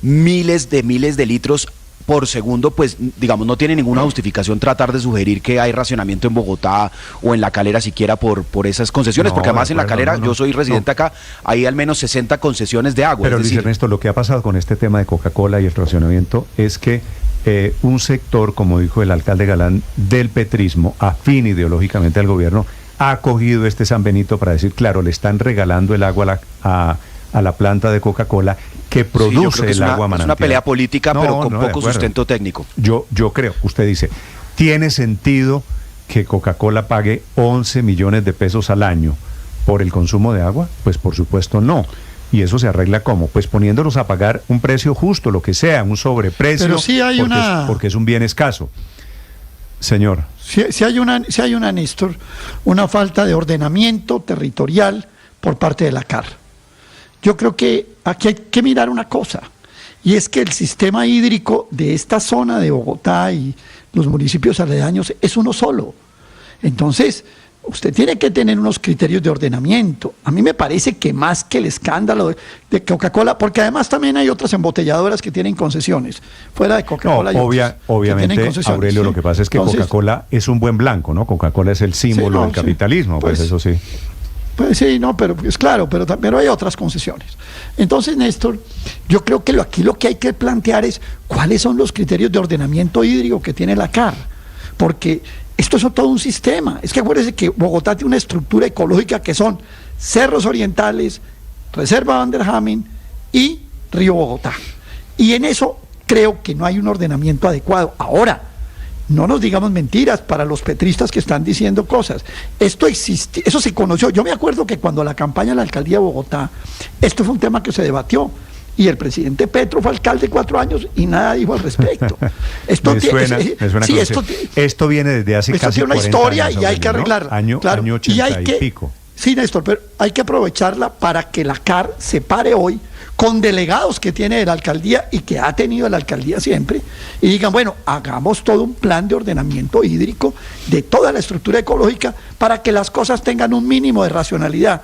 miles de litros por segundo, pues digamos no tiene ninguna justificación tratar de sugerir que hay racionamiento en Bogotá o en La Calera siquiera por esas concesiones, porque además en La Calera, yo soy residente acá, hay al menos 60 concesiones de agua.
Pero Luis Ernesto, lo que ha pasado con este tema de Coca-Cola y el racionamiento es que un sector, como dijo el alcalde Galán, del petrismo, afín ideológicamente al gobierno, ha cogido este San Benito para decir, claro, le están regalando el agua a la planta de Coca-Cola que produce el agua manantial.
Es una pelea política, pero con poco sustento técnico.
Yo creo, usted dice, ¿tiene sentido que Coca-Cola pague 11 millones de pesos al año por el consumo de agua? Pues por supuesto no. ¿Y eso se arregla cómo? Pues poniéndolos a pagar un precio justo, lo que sea, un sobreprecio,
pero sí hay
porque es un bien escaso. Señor.
Si hay una, Néstor, una falta de ordenamiento territorial por parte de la CAR. Yo creo que aquí hay que mirar una cosa, y es que el sistema hídrico de esta zona de Bogotá y los municipios aledaños es uno solo. Entonces, usted tiene que tener unos criterios de ordenamiento. A mí me parece que más que el escándalo de Coca-Cola, porque además también hay otras embotelladoras que tienen concesiones, fuera de Coca-Cola.
No, obviamente, Aurelio, ¿sí? Lo que pasa es que entonces, Coca-Cola es un buen blanco, ¿no? Coca-Cola es el símbolo del capitalismo, pues eso sí.
Pues sí, no, pero es claro, pero hay otras concesiones. Entonces, Néstor, yo creo que aquí lo que hay que plantear es cuáles son los criterios de ordenamiento hídrico que tiene la CAR, porque esto es todo un sistema. Es que acuérdense que Bogotá tiene una estructura ecológica que son cerros orientales, Reserva Van der Hamen y Río Bogotá. Y en eso creo que no hay un ordenamiento adecuado. Ahora, no nos digamos mentiras para los petristas que están diciendo cosas. Esto existe, eso se conoció. Yo me acuerdo que cuando la campaña de la alcaldía de Bogotá, esto fue un tema que se debatió. Y el presidente Petro fue alcalde 4 años y nada dijo al respecto. Esto
me suena sí, esto viene desde hace casi 40 años. Esto tiene una historia y hay que arreglarla. Año 80 y pico.
Sí, Néstor, pero hay que aprovecharla para que la CAR se pare hoy con delegados que tiene de la alcaldía y que ha tenido la alcaldía siempre, y digan, bueno, hagamos todo un plan de ordenamiento hídrico de toda la estructura ecológica para que las cosas tengan un mínimo de racionalidad.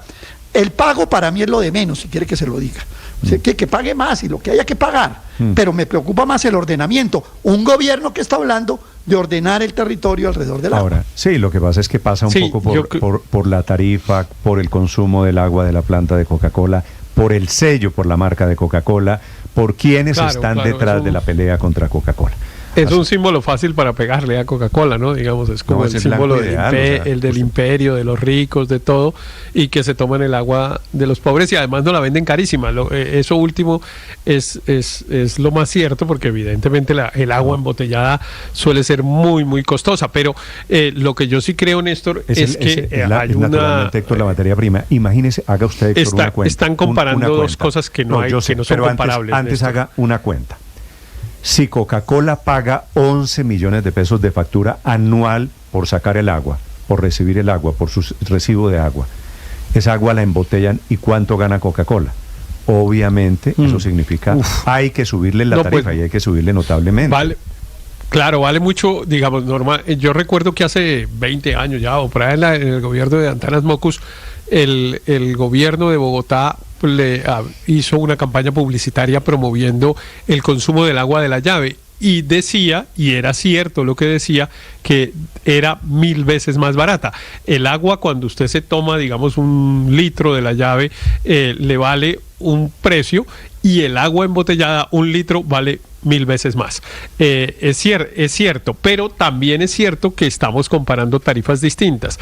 El pago para mí es lo de menos, si quiere que se lo diga. O sea, que pague más y lo que haya que pagar, pero me preocupa más el ordenamiento. Un gobierno que está hablando de ordenar el territorio alrededor del agua.
Ahora, sí, lo que pasa es que pasa un poco por la tarifa, por el consumo del agua de la planta de Coca-Cola, por el sello, por la marca de Coca-Cola, por quienes están detrás de la pelea contra Coca-Cola.
Es un símbolo fácil para pegarle a Coca-Cola, ¿no? Digamos, es como el símbolo del imperio, de los ricos, de todo, y que se toman el agua de los pobres y además no la venden carísima. Eso último es lo más cierto, porque evidentemente el agua embotellada suele ser muy, muy costosa. Pero lo que yo sí creo, Néstor, es que hay
naturalmente, Héctor, la materia prima. Imagínese, haga usted, Héctor, una cuenta.
Están comparando dos cosas que no son comparables.
Antes haga una cuenta. Si Coca-Cola paga 11 millones de pesos de factura anual por sacar el agua, por recibir el agua, por su recibo de agua, esa agua la embotellan, ¿y cuánto gana Coca-Cola? Obviamente eso significa hay que subirle la tarifa y hay que subirle notablemente.
Vale. Claro, vale mucho, digamos, normal. Yo recuerdo que hace 20 años ya, o por ahí en el gobierno de Antanas Mockus, el gobierno de Bogotá hizo una campaña publicitaria promoviendo el consumo del agua de la llave y decía, y era cierto lo que decía, que era 1000 veces más barata. El agua, cuando usted se toma, digamos, 1 litro de la llave, le vale un precio, y el agua embotellada, 1 litro, vale 1000 veces más. Es cierto, pero también es cierto que estamos comparando tarifas distintas.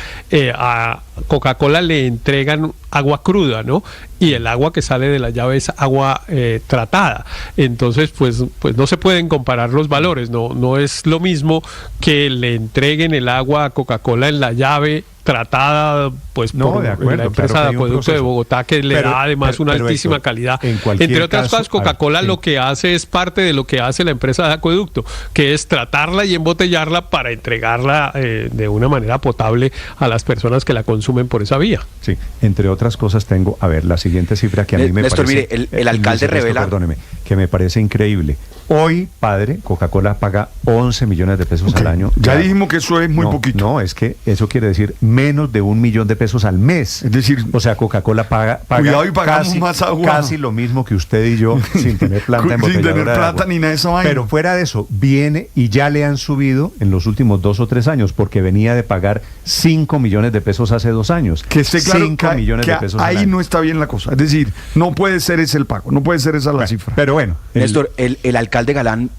A Coca-Cola le entregan agua cruda, ¿no? Y el agua que sale de la llave es agua tratada. Entonces, pues no se pueden comparar los valores. No es lo mismo que le entreguen el agua a Coca-Cola en la llave tratada por la empresa de acueducto de Bogotá, que le da además una altísima calidad. Entre otras cosas, Coca-Cola lo que hace es parte de lo que hace la empresa de acueducto, que es tratarla y embotellarla para entregarla de una manera potable a las personas que la consumen por esa vía.
Sí, entre otras cosas tengo, a ver, la siguiente cifra que a mí me
Néstor,
parece...
mire, el alcalde revela...
Perdóneme, que me parece increíble. Hoy, padre, Coca-Cola paga 11 millones de pesos al año.
Ya dijimos que eso es muy poquito.
No, es que eso quiere decir menos de 1 millón de pesos al mes.
Es decir,
o sea, Coca-Cola paga
cuidado, y pagamos más agua.
Casi lo mismo que usted y yo, sin tener planta embotelladora.
Sin tener plata ni nada de esa vaina.
Pero fuera de eso, viene y ya le han subido en los últimos 2 o 3 años, porque venía de pagar 5 millones de pesos hace 2 años.
Que esté claro
5 millones de pesos
ahí no está bien la cosa. Es decir, no puede ser ese el pago, no puede ser esa la cifra.
Pero bueno.
Néstor, el alcalde Galán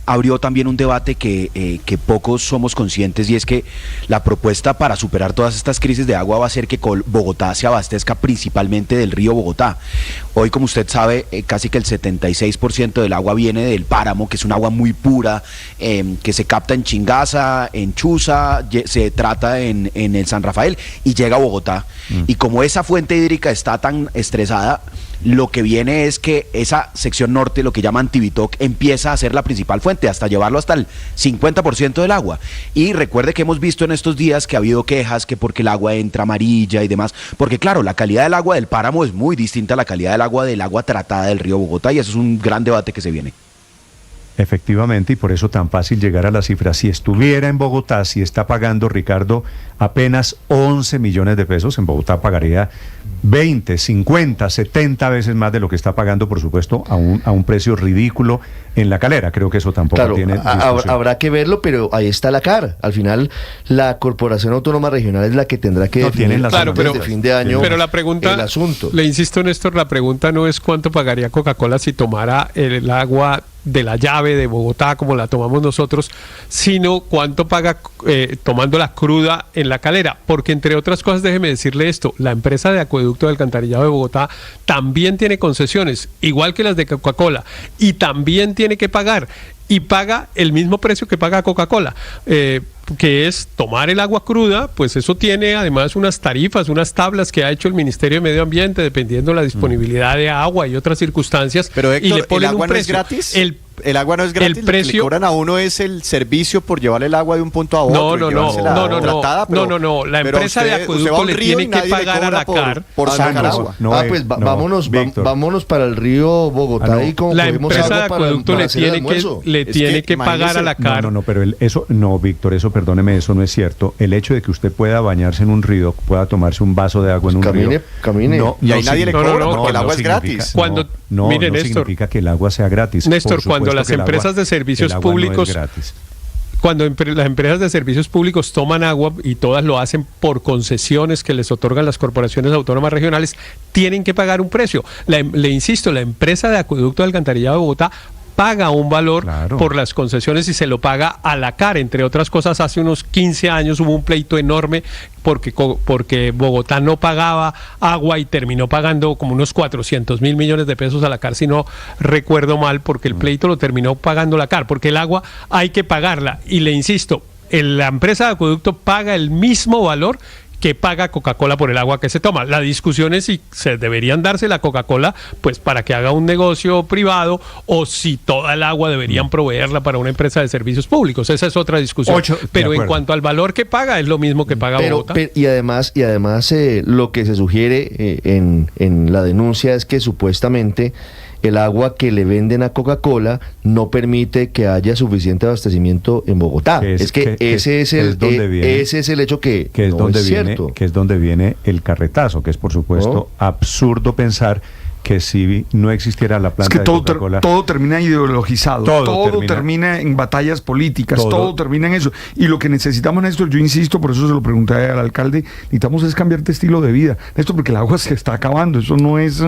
abrió también un debate que pocos somos conscientes, y es que la propuesta para superar todas estas crisis de agua va a ser que Bogotá se abastezca principalmente del río Bogotá. Hoy, como usted sabe, casi que el 76% del agua viene del páramo, que es un agua muy pura, que se capta en Chingaza, en Chuza, se trata en el San Rafael y llega a Bogotá. Y como esa fuente hídrica está tan estresada, lo que viene es que esa sección norte, lo que llaman Tibitoc, empieza a ser la principal fuente, hasta llevarlo hasta el 50% del agua. Y recuerde que hemos visto en estos días que ha habido quejas que porque el agua entra amarilla y demás, porque claro, la calidad del agua del páramo es muy distinta a la calidad del agua tratada del río Bogotá, y eso es un gran debate que se viene.
Efectivamente, y por eso tan fácil llegar a la cifra. Si estuviera en Bogotá, si está pagando, Ricardo, apenas 11 millones de pesos, en Bogotá pagaría 20, 50, 70 veces más de lo que está pagando, por supuesto, a un precio ridículo en La Calera. Creo que eso tampoco tiene discusión.
Habrá que verlo, pero ahí está la CAR. Al final, la Corporación Autónoma Regional es la que tendrá que definir desde fin de año
pero la pregunta,
el asunto.
Le insisto, Néstor, la pregunta no es cuánto pagaría Coca-Cola si tomara el agua de la llave de Bogotá como la tomamos nosotros, sino cuánto paga tomándola cruda en La Calera, porque entre otras cosas, déjeme decirle esto, la empresa de acueducto de alcantarillado de Bogotá también tiene concesiones, igual que las de Coca-Cola, y también tiene que pagar, y paga el mismo precio que paga Coca-Cola, que es tomar el agua cruda. Pues eso tiene además unas tarifas, unas tablas que ha hecho el Ministerio de Medio Ambiente, dependiendo de la disponibilidad de agua y otras circunstancias.
Pero Héctor,
y le ponen
¿el agua
un
no
precio.
es gratis? El agua no es gratis,
el precio,
lo que le cobran a uno es el servicio por llevarle el agua de un punto a otro.
No, la empresa de acueducto le tiene que pagar a la CAR
por sacar agua.
Vámonos para el río Bogotá y como
la empresa de acueducto le tiene que pagar a la CAR.
Pero Víctor, eso perdóneme, eso no es cierto. El hecho de que usted pueda bañarse en un río, pueda tomarse un vaso de agua en un río,
camine.
Y ahí nadie le cobra porque el agua es gratis.
No significa que el agua sea gratis.
Néstor, cuando las empresas de servicios públicos, cuando las empresas de servicios públicos toman agua, y todas lo hacen por concesiones que les otorgan las corporaciones autónomas regionales, tienen que pagar un precio. Le insisto, la empresa de acueducto de alcantarillado de Bogotá paga un valor por las concesiones y se lo paga a la CAR. Entre otras cosas, hace unos 15 años hubo un pleito enorme porque Bogotá no pagaba agua y terminó pagando como unos 400 mil millones de pesos a la CAR, si no recuerdo mal, porque el pleito lo terminó pagando la CAR, porque el agua hay que pagarla. Y le insisto, la empresa de acueducto paga el mismo valor que paga Coca-Cola por el agua que se toma. La discusión es si se deberían darse la Coca-Cola pues para que haga un negocio privado, o si toda el agua deberían proveerla para una empresa de servicios públicos. Esa es otra discusión. Pero en cuanto al valor que paga, es lo mismo que paga Bogotá.
Y además lo que se sugiere en la denuncia es que supuestamente el agua que le venden a Coca-Cola no permite que haya suficiente abastecimiento en Bogotá. Ese es el hecho que
es
no
donde
es
viene,
cierto.
que es donde viene el carretazo, que es por supuesto absurdo pensar que si no existiera la planta de Coca-Cola,
todo termina ideologizado, todo termina en batallas políticas, todo termina en eso. Y lo que necesitamos, Néstor, yo insisto, por eso se lo pregunté al alcalde, necesitamos es cambiar de estilo de vida, Néstor, porque el agua se está acabando, eso no es...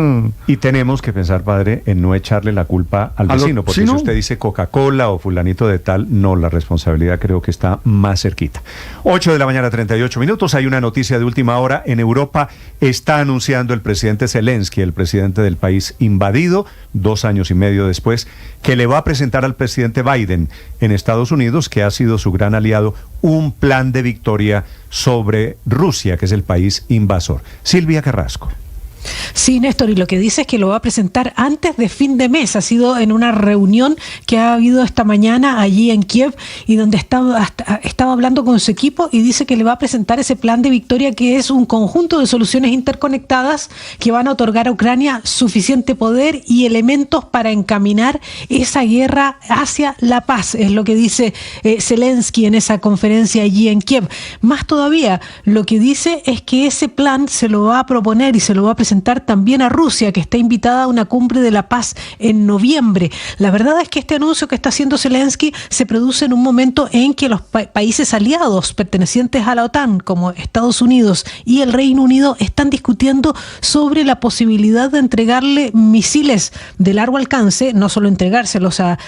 Y tenemos que pensar, padre, en no echarle la culpa al vecino, porque si usted dice Coca-Cola o fulanito de tal, no, la responsabilidad creo que está más cerquita. 8:38 a.m, hay una noticia de última hora. En Europa está anunciando el presidente Zelensky, el presidente del país invadido, 2 años y medio después, que le va a presentar al presidente Biden en Estados Unidos, que ha sido su gran aliado, un plan de victoria sobre Rusia, que es el país invasor. Silvia Carrasco.
Sí, Néstor, y lo que dice es que lo va a presentar antes de fin de mes. Ha sido en una reunión que ha habido esta mañana allí en Kiev, y donde estaba hablando con su equipo, y dice que le va a presentar ese plan de victoria, que es un conjunto de soluciones interconectadas que van a otorgar a Ucrania suficiente poder y elementos para encaminar esa guerra hacia la paz. Es lo que dice Zelensky en esa conferencia allí en Kiev. Más todavía, lo que dice es que ese plan se lo va a proponer y se lo va a presentar también a Rusia, que está invitada a una cumbre de la paz en noviembre. La verdad es que este anuncio que está haciendo Zelensky se produce en un momento en que los países aliados pertenecientes a la OTAN, como Estados Unidos y el Reino Unido, están discutiendo sobre la posibilidad de entregarle misiles de largo alcance, no solo entregárselos a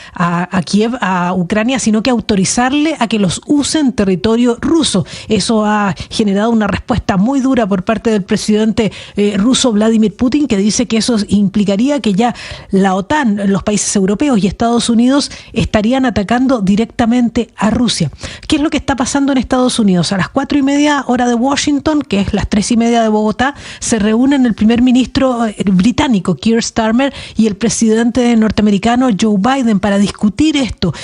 Kiev, a Ucrania, sino que autorizarle a que los use en territorio ruso. Eso ha generado una respuesta muy dura por parte del presidente ruso Vladimir Putin, que dice que eso implicaría que ya la OTAN, los países europeos y Estados Unidos estarían atacando directamente a Rusia. ¿Qué es lo que está pasando en Estados Unidos? A las 4:30 hora de Washington, que es las 3:30 de Bogotá, se reúnen el primer ministro británico, Keir Starmer, y el presidente norteamericano, Joe Biden, para discutir esto.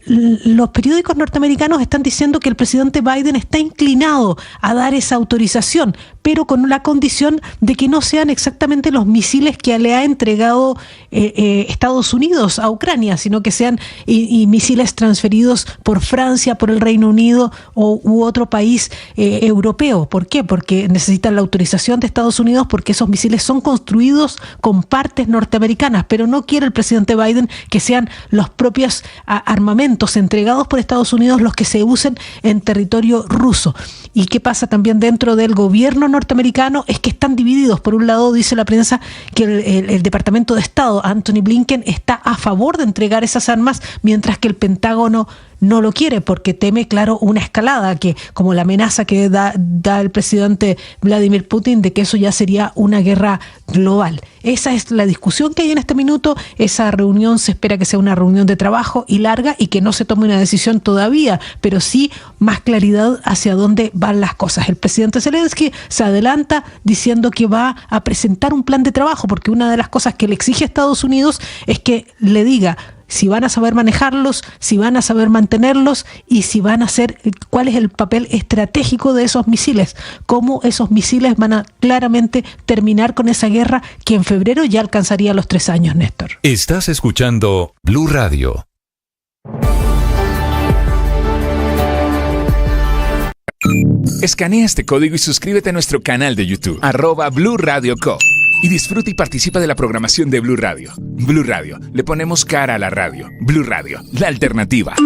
Los periódicos norteamericanos están diciendo que el presidente Biden está inclinado a dar esa autorización, pero con la condición de que no sean exactamente los misiles que le ha entregado Estados Unidos a Ucrania, sino que sean y misiles transferidos por Francia, por el Reino Unido u otro país europeo. ¿Por qué? Porque necesitan la autorización de Estados Unidos, porque esos misiles son construidos con partes norteamericanas, pero no quiere el presidente Biden que sean los propios armamentos entregados por Estados Unidos los que se usen en territorio ruso. ¿Y qué pasa también dentro del gobierno norteamericano? Es que están divididos. Por un lado, dice la prensa que el Departamento de Estado, Anthony Blinken, está a favor de entregar esas armas, mientras que el Pentágono no lo quiere, porque teme, claro, una escalada, que como la amenaza que da el presidente Vladimir Putin de que eso ya sería una guerra global. Esa es la discusión que hay en este minuto. Esa reunión se espera que sea una reunión de trabajo y larga, y que no se tome una decisión todavía, pero sí más claridad hacia dónde van las cosas. El presidente Zelensky se adelanta diciendo que va a presentar un plan de trabajo, porque una de las cosas que le exige a Estados Unidos es que le diga si van a saber manejarlos, si van a saber mantenerlos, y si van a ser, cuál es el papel estratégico de esos misiles, cómo esos misiles van a claramente terminar con esa guerra que en febrero ya alcanzaría los 3 años, Néstor.
Estás escuchando Blue Radio.
Escanea este código y suscríbete a nuestro canal de YouTube, @Blue Radio Co. Y disfruta y participa de la programación de Blue Radio. Blue Radio, le ponemos cara a la radio. Blue Radio, la alternativa.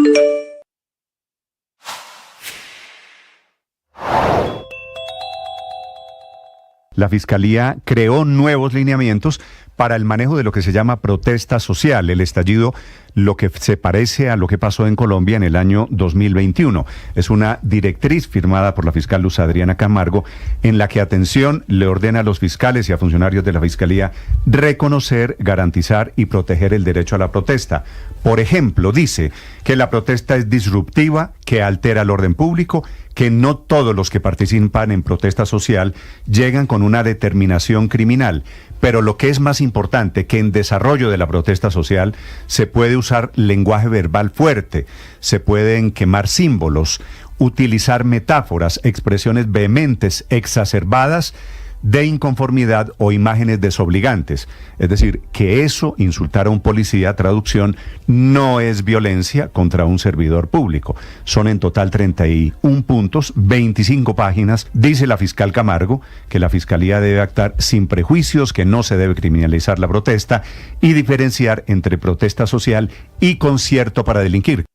La Fiscalía creó nuevos lineamientos para el manejo de lo que se llama protesta social, el estallido, lo que se parece a lo que pasó en Colombia en el año 2021. Es una directriz firmada por la fiscal Luz Adriana Camargo, en la que, atención, le ordena a los fiscales y a funcionarios de la Fiscalía reconocer, garantizar y proteger el derecho a la protesta. Por ejemplo, dice que la protesta es disruptiva, que altera el orden público, que no todos los que participan en protesta social llegan con una determinación criminal. Pero lo que es más importante, que en desarrollo de la protesta social se puede usar lenguaje verbal fuerte, se pueden quemar símbolos, utilizar metáforas, expresiones vehementes, exacerbadas, de inconformidad o imágenes desobligantes. Es decir, que eso, insultar a un policía, traducción, no es violencia contra un servidor público. Son en total 31 puntos, 25 páginas. Dice la fiscal Camargo que la Fiscalía debe actuar sin prejuicios, que no se debe criminalizar la protesta y diferenciar entre protesta social y concierto para delinquir.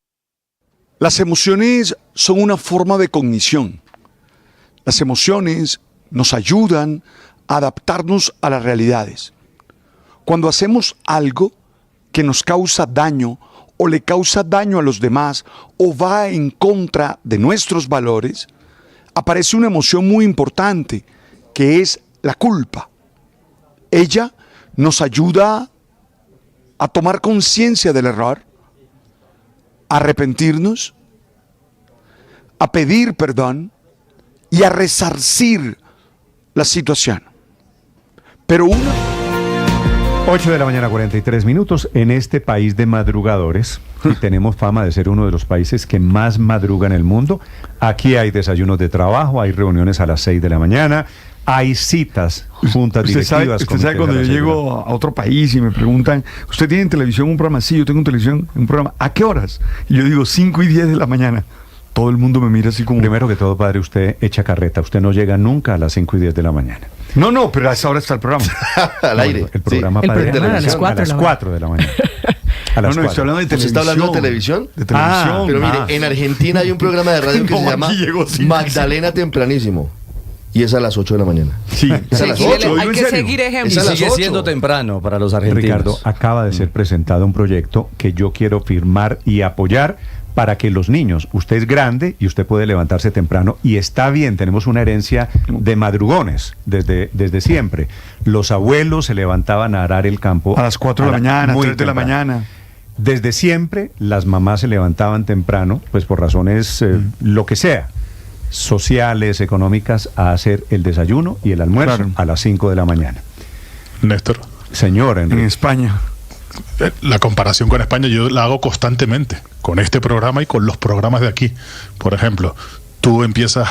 Las emociones son una forma de cognición. Las emociones nos ayudan a adaptarnos a las realidades. Cuando hacemos algo que nos causa daño o le causa daño a los demás o va en contra de nuestros valores, aparece una emoción muy importante, que es la culpa. Ella nos ayuda a tomar conciencia del error, a arrepentirnos, a pedir perdón y a resarcir la situación. Pero
8 de la mañana, 43 minutos, en este país de madrugadores, y tenemos fama de ser uno de los países que más madruga en el mundo. Aquí hay desayunos de trabajo, hay reuniones a las 6 de la mañana, hay citas, juntas directivas.
Usted sabe cuando yo llego a otro país y me preguntan, ¿usted tiene en televisión un programa? Sí, yo tengo en televisión un programa. ¿A qué horas? Y yo digo 5 y 10 de la mañana. Todo el mundo me mira así como...
Primero que todo, padre, usted echa carreta. Usted no llega nunca a las 5 y 10 de la mañana.
No, pero a esa hora está el programa.
Al aire.
El programa,
sí,
padre,
el programa a las 4
de la mañana. A las 4.
Estoy hablando de televisión.
¿Usted está hablando de televisión?
De televisión.
Pero mire, en Argentina hay un programa de radio que se llama
llegó, sí,
Magdalena Tempranísimo. Y es a las 8 de la mañana.
Sí,
es a las 8.
Hay que seguir ejemplos.
Y sigue siendo temprano para los argentinos.
Ricardo, acaba de ser presentado un proyecto que yo quiero firmar y apoyar para que los niños, usted es grande y usted puede levantarse temprano y está bien, tenemos una herencia de madrugones desde siempre. Los abuelos se levantaban a arar el campo
a las 4 de la mañana, 3 de la mañana.
Desde siempre las mamás se levantaban temprano, pues por razones lo que sea, sociales, económicas, a hacer el desayuno y el almuerzo a las 5 de la mañana.
Néstor.
Señor Enrique.
En España.
La comparación con España yo la hago constantemente, con este programa y con los programas de aquí. Por ejemplo, tú empiezas,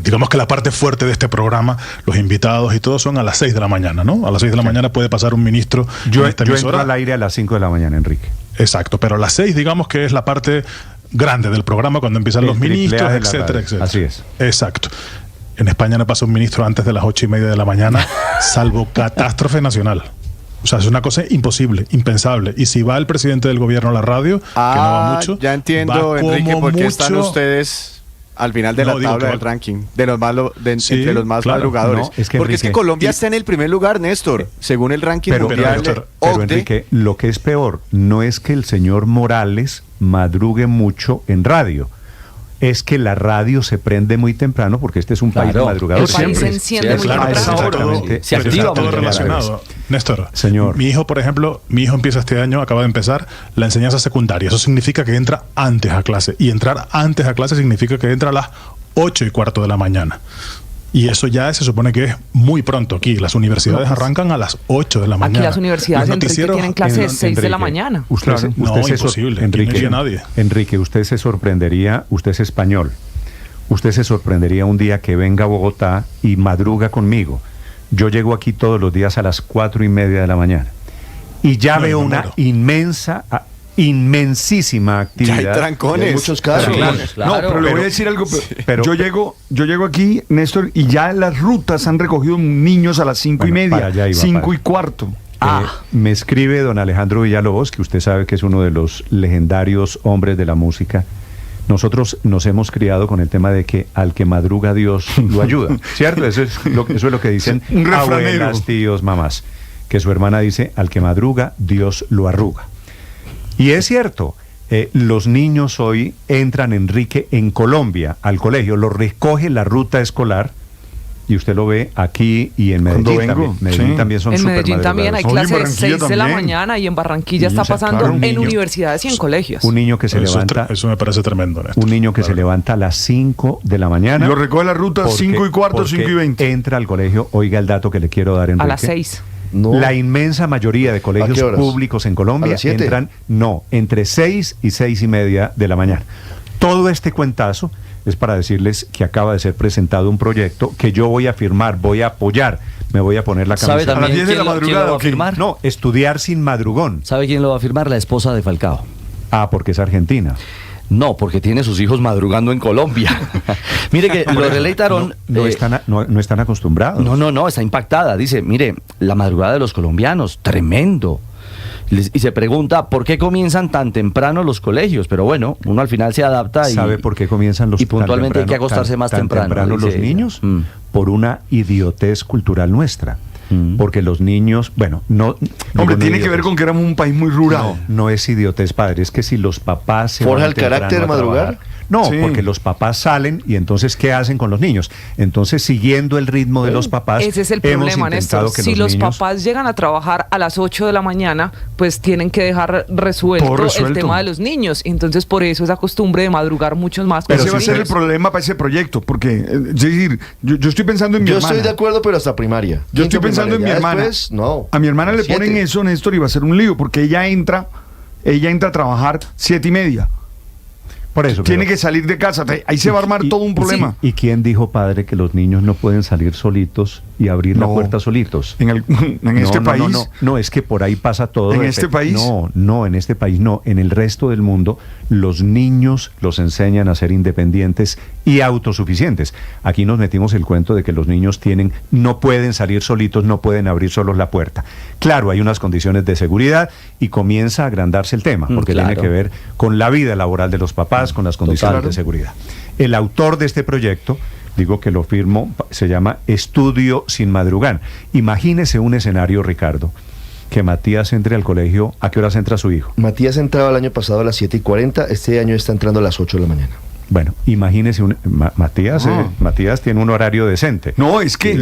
digamos que la parte fuerte de este programa, los invitados y todo son a las 6 de la mañana, ¿no? A las 6 de la mañana puede pasar un ministro
yo
en esta emisora.
Entro al aire a las 5 de la mañana, Enrique.
Exacto, pero a las 6 digamos que es la parte grande del programa cuando empiezan los ministros, etcétera, etcétera.
Así es.
Exacto. En España no pasa un ministro antes de las 8:30 de la mañana, salvo catástrofe nacional. O sea, es una cosa imposible, impensable. Y si va el presidente del gobierno a la radio, que no va mucho.
Ya entiendo, Enrique, por qué están ustedes al final de la tabla del ranking, de los más, entre los más madrugadores.
No, es que
porque es que Colombia está en el primer lugar, Néstor, según el ranking mundial.
Pero Enrique, lo que es peor no es que el señor Morales madrugue mucho en radio. Es que la radio se prende muy temprano porque este es un país de madrugadores.
El país se enciende muy temprano.
Se activa todo relacionado. Néstor,
señor.
Mi hijo, por ejemplo, empieza este año, acaba de empezar la enseñanza secundaria. Eso significa que entra antes a clase. Y entrar antes a clase significa que entra a las 8:15 de la mañana. Y eso ya se supone que es muy pronto aquí. Las universidades arrancan a las 8 de la mañana.
Aquí las universidades, Enrique, tienen clases 6 de la mañana.
Imposible.
Enrique,
nadie.
Enrique, usted se sorprendería, usted es español, usted se sorprendería un día que venga a Bogotá y madruga conmigo. Yo llego aquí todos los días a las 4:30 de la mañana. Y ya veo una inmensísima actividad.
Ya hay trancones.
Hay muchos carros.
Claro. No, pero le voy a decir algo. Pero yo llego aquí, Néstor, y ya las rutas han recogido niños a las 5:30, 5:15.
Me escribe don Alejandro Villalobos, que usted sabe que es uno de los legendarios hombres de la música. Nosotros nos hemos criado con el tema de que al que madruga Dios lo ayuda, ¿cierto? Eso es lo que dicen abuelas, tíos, mamás. Que su hermana dice, al que madruga Dios lo arruga. Y es cierto, los niños hoy entran, Enrique, en Colombia al colegio, los recoge la ruta escolar y usted lo ve aquí y en Medellín también. Medellín también son súper madrugadores.
En Medellín también hay clases 6 de la mañana y en Barranquilla está pasando en universidades y en colegios.
Un niño que se levanta...
Eso me parece tremendo, Néstor.
Un niño que se levanta a las 5 de la mañana.
Y lo recoge la ruta 5:15, 5:20.
Entra al colegio, oiga el dato que le quiero dar, Enrique.
A las 6.
No.
La inmensa mayoría de colegios públicos en Colombia entran, entre 6 y 6:30 de la mañana. Todo este cuentazo es para decirles que acaba de ser presentado un proyecto que yo voy a firmar, voy a apoyar, me voy a poner la camiseta.
¿Sabe también quién lo va a firmar?
No, estudiar sin madrugón.
¿Sabe quién lo va a firmar? La esposa de Falcao.
Ah, porque es argentina.
No, porque tiene sus hijos madrugando en Colombia. Mire que lo deleitaron.
No están acostumbrados.
No, está impactada. Dice, mire, la madrugada de los colombianos, tremendo. Y se pregunta, ¿por qué comienzan tan temprano los colegios? Pero bueno, uno al final se adapta.
¿Sabe por qué comienzan los
Y puntualmente hay que acostarse más temprano.
Los niños? Por una idiotez cultural nuestra. Porque los niños,
Hombre, tiene que ver con que éramos un país muy rural.
No es idiotez, padre, es que si los papás se
¿forja el carácter de madrugar?
No, porque los papás salen y entonces ¿qué hacen con los niños? Entonces, siguiendo el ritmo de los papás,
ese es el problema, Néstor. Si los papás llegan a trabajar a las 8 de la mañana, pues tienen que dejar resuelto el tema de los niños. Entonces, por eso esa costumbre de madrugar muchos más.
Pero ese va a ser el problema para ese proyecto, porque, es decir, yo estoy pensando en mi hermana.
Yo estoy de acuerdo, pero hasta primaria.
Yo estoy pensando en mi hermana.
Después, no.
A mi hermana le ponen eso, Néstor, y va a ser un lío, porque ella entra a trabajar 7:30.
Por eso.
Tiene que salir de casa. Ahí se va a armar todo un problema.
¿Y quién dijo, padre, que los niños no pueden salir solitos y abrir la puerta solitos?
En este país.
No, es que por ahí pasa todo.
¿En este país?
No, en este país no. En el resto del mundo, los niños los enseñan a ser independientes y autosuficientes. Aquí nos metimos el cuento de que los niños no pueden salir solitos, no pueden abrir solos la puerta. Claro, hay unas condiciones de seguridad y comienza a agrandarse el tema, porque tiene que ver con la vida laboral de los papás, con las condiciones de seguridad. El autor de este proyecto digo que lo firmo, se llama Estudio sin madrugar. Imagínese un escenario, Ricardo, que Matías entre al colegio. ¿A qué horas entra su hijo?
Matías entraba el año pasado a las 7:40, este año está entrando a las 8 de la mañana.
Bueno, imagínese, Matías tiene un horario decente.
No, es que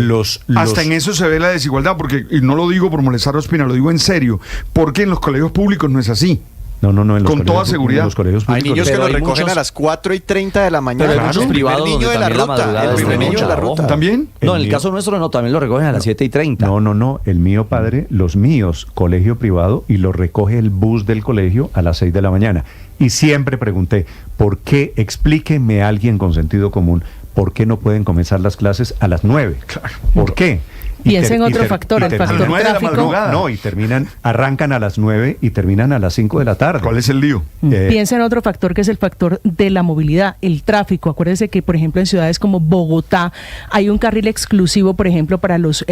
hasta en eso se ve la desigualdad, porque, y no lo digo por molestar a Ospina, lo digo en serio, porque en los colegios públicos no es así.
No,
con toda seguridad.
En los colegios
hay niños que los recogen a las 4:30 de la mañana.
Pero hay privados
niño de la ruta. El primer niño de la ruta.
¿También?
No, en el caso nuestro no, también lo recogen a las 7:30.
No. El mío, padre, los míos, colegio privado, y lo recoge el bus del colegio a las 6 de la mañana. Y siempre pregunté, ¿por qué? Explíquenme a alguien con sentido común, ¿por qué no pueden comenzar las clases a las 9?
Claro.
¿Por qué?
Piensa en otro factor, el factor tráfico.
No, arrancan a las 9 y terminan a las 5 de la tarde.
¿Cuál es el lío?
Piensa en otro factor que es el factor de la movilidad, el tráfico. Acuérdese que, por ejemplo, en ciudades como Bogotá hay un carril exclusivo, por ejemplo, para los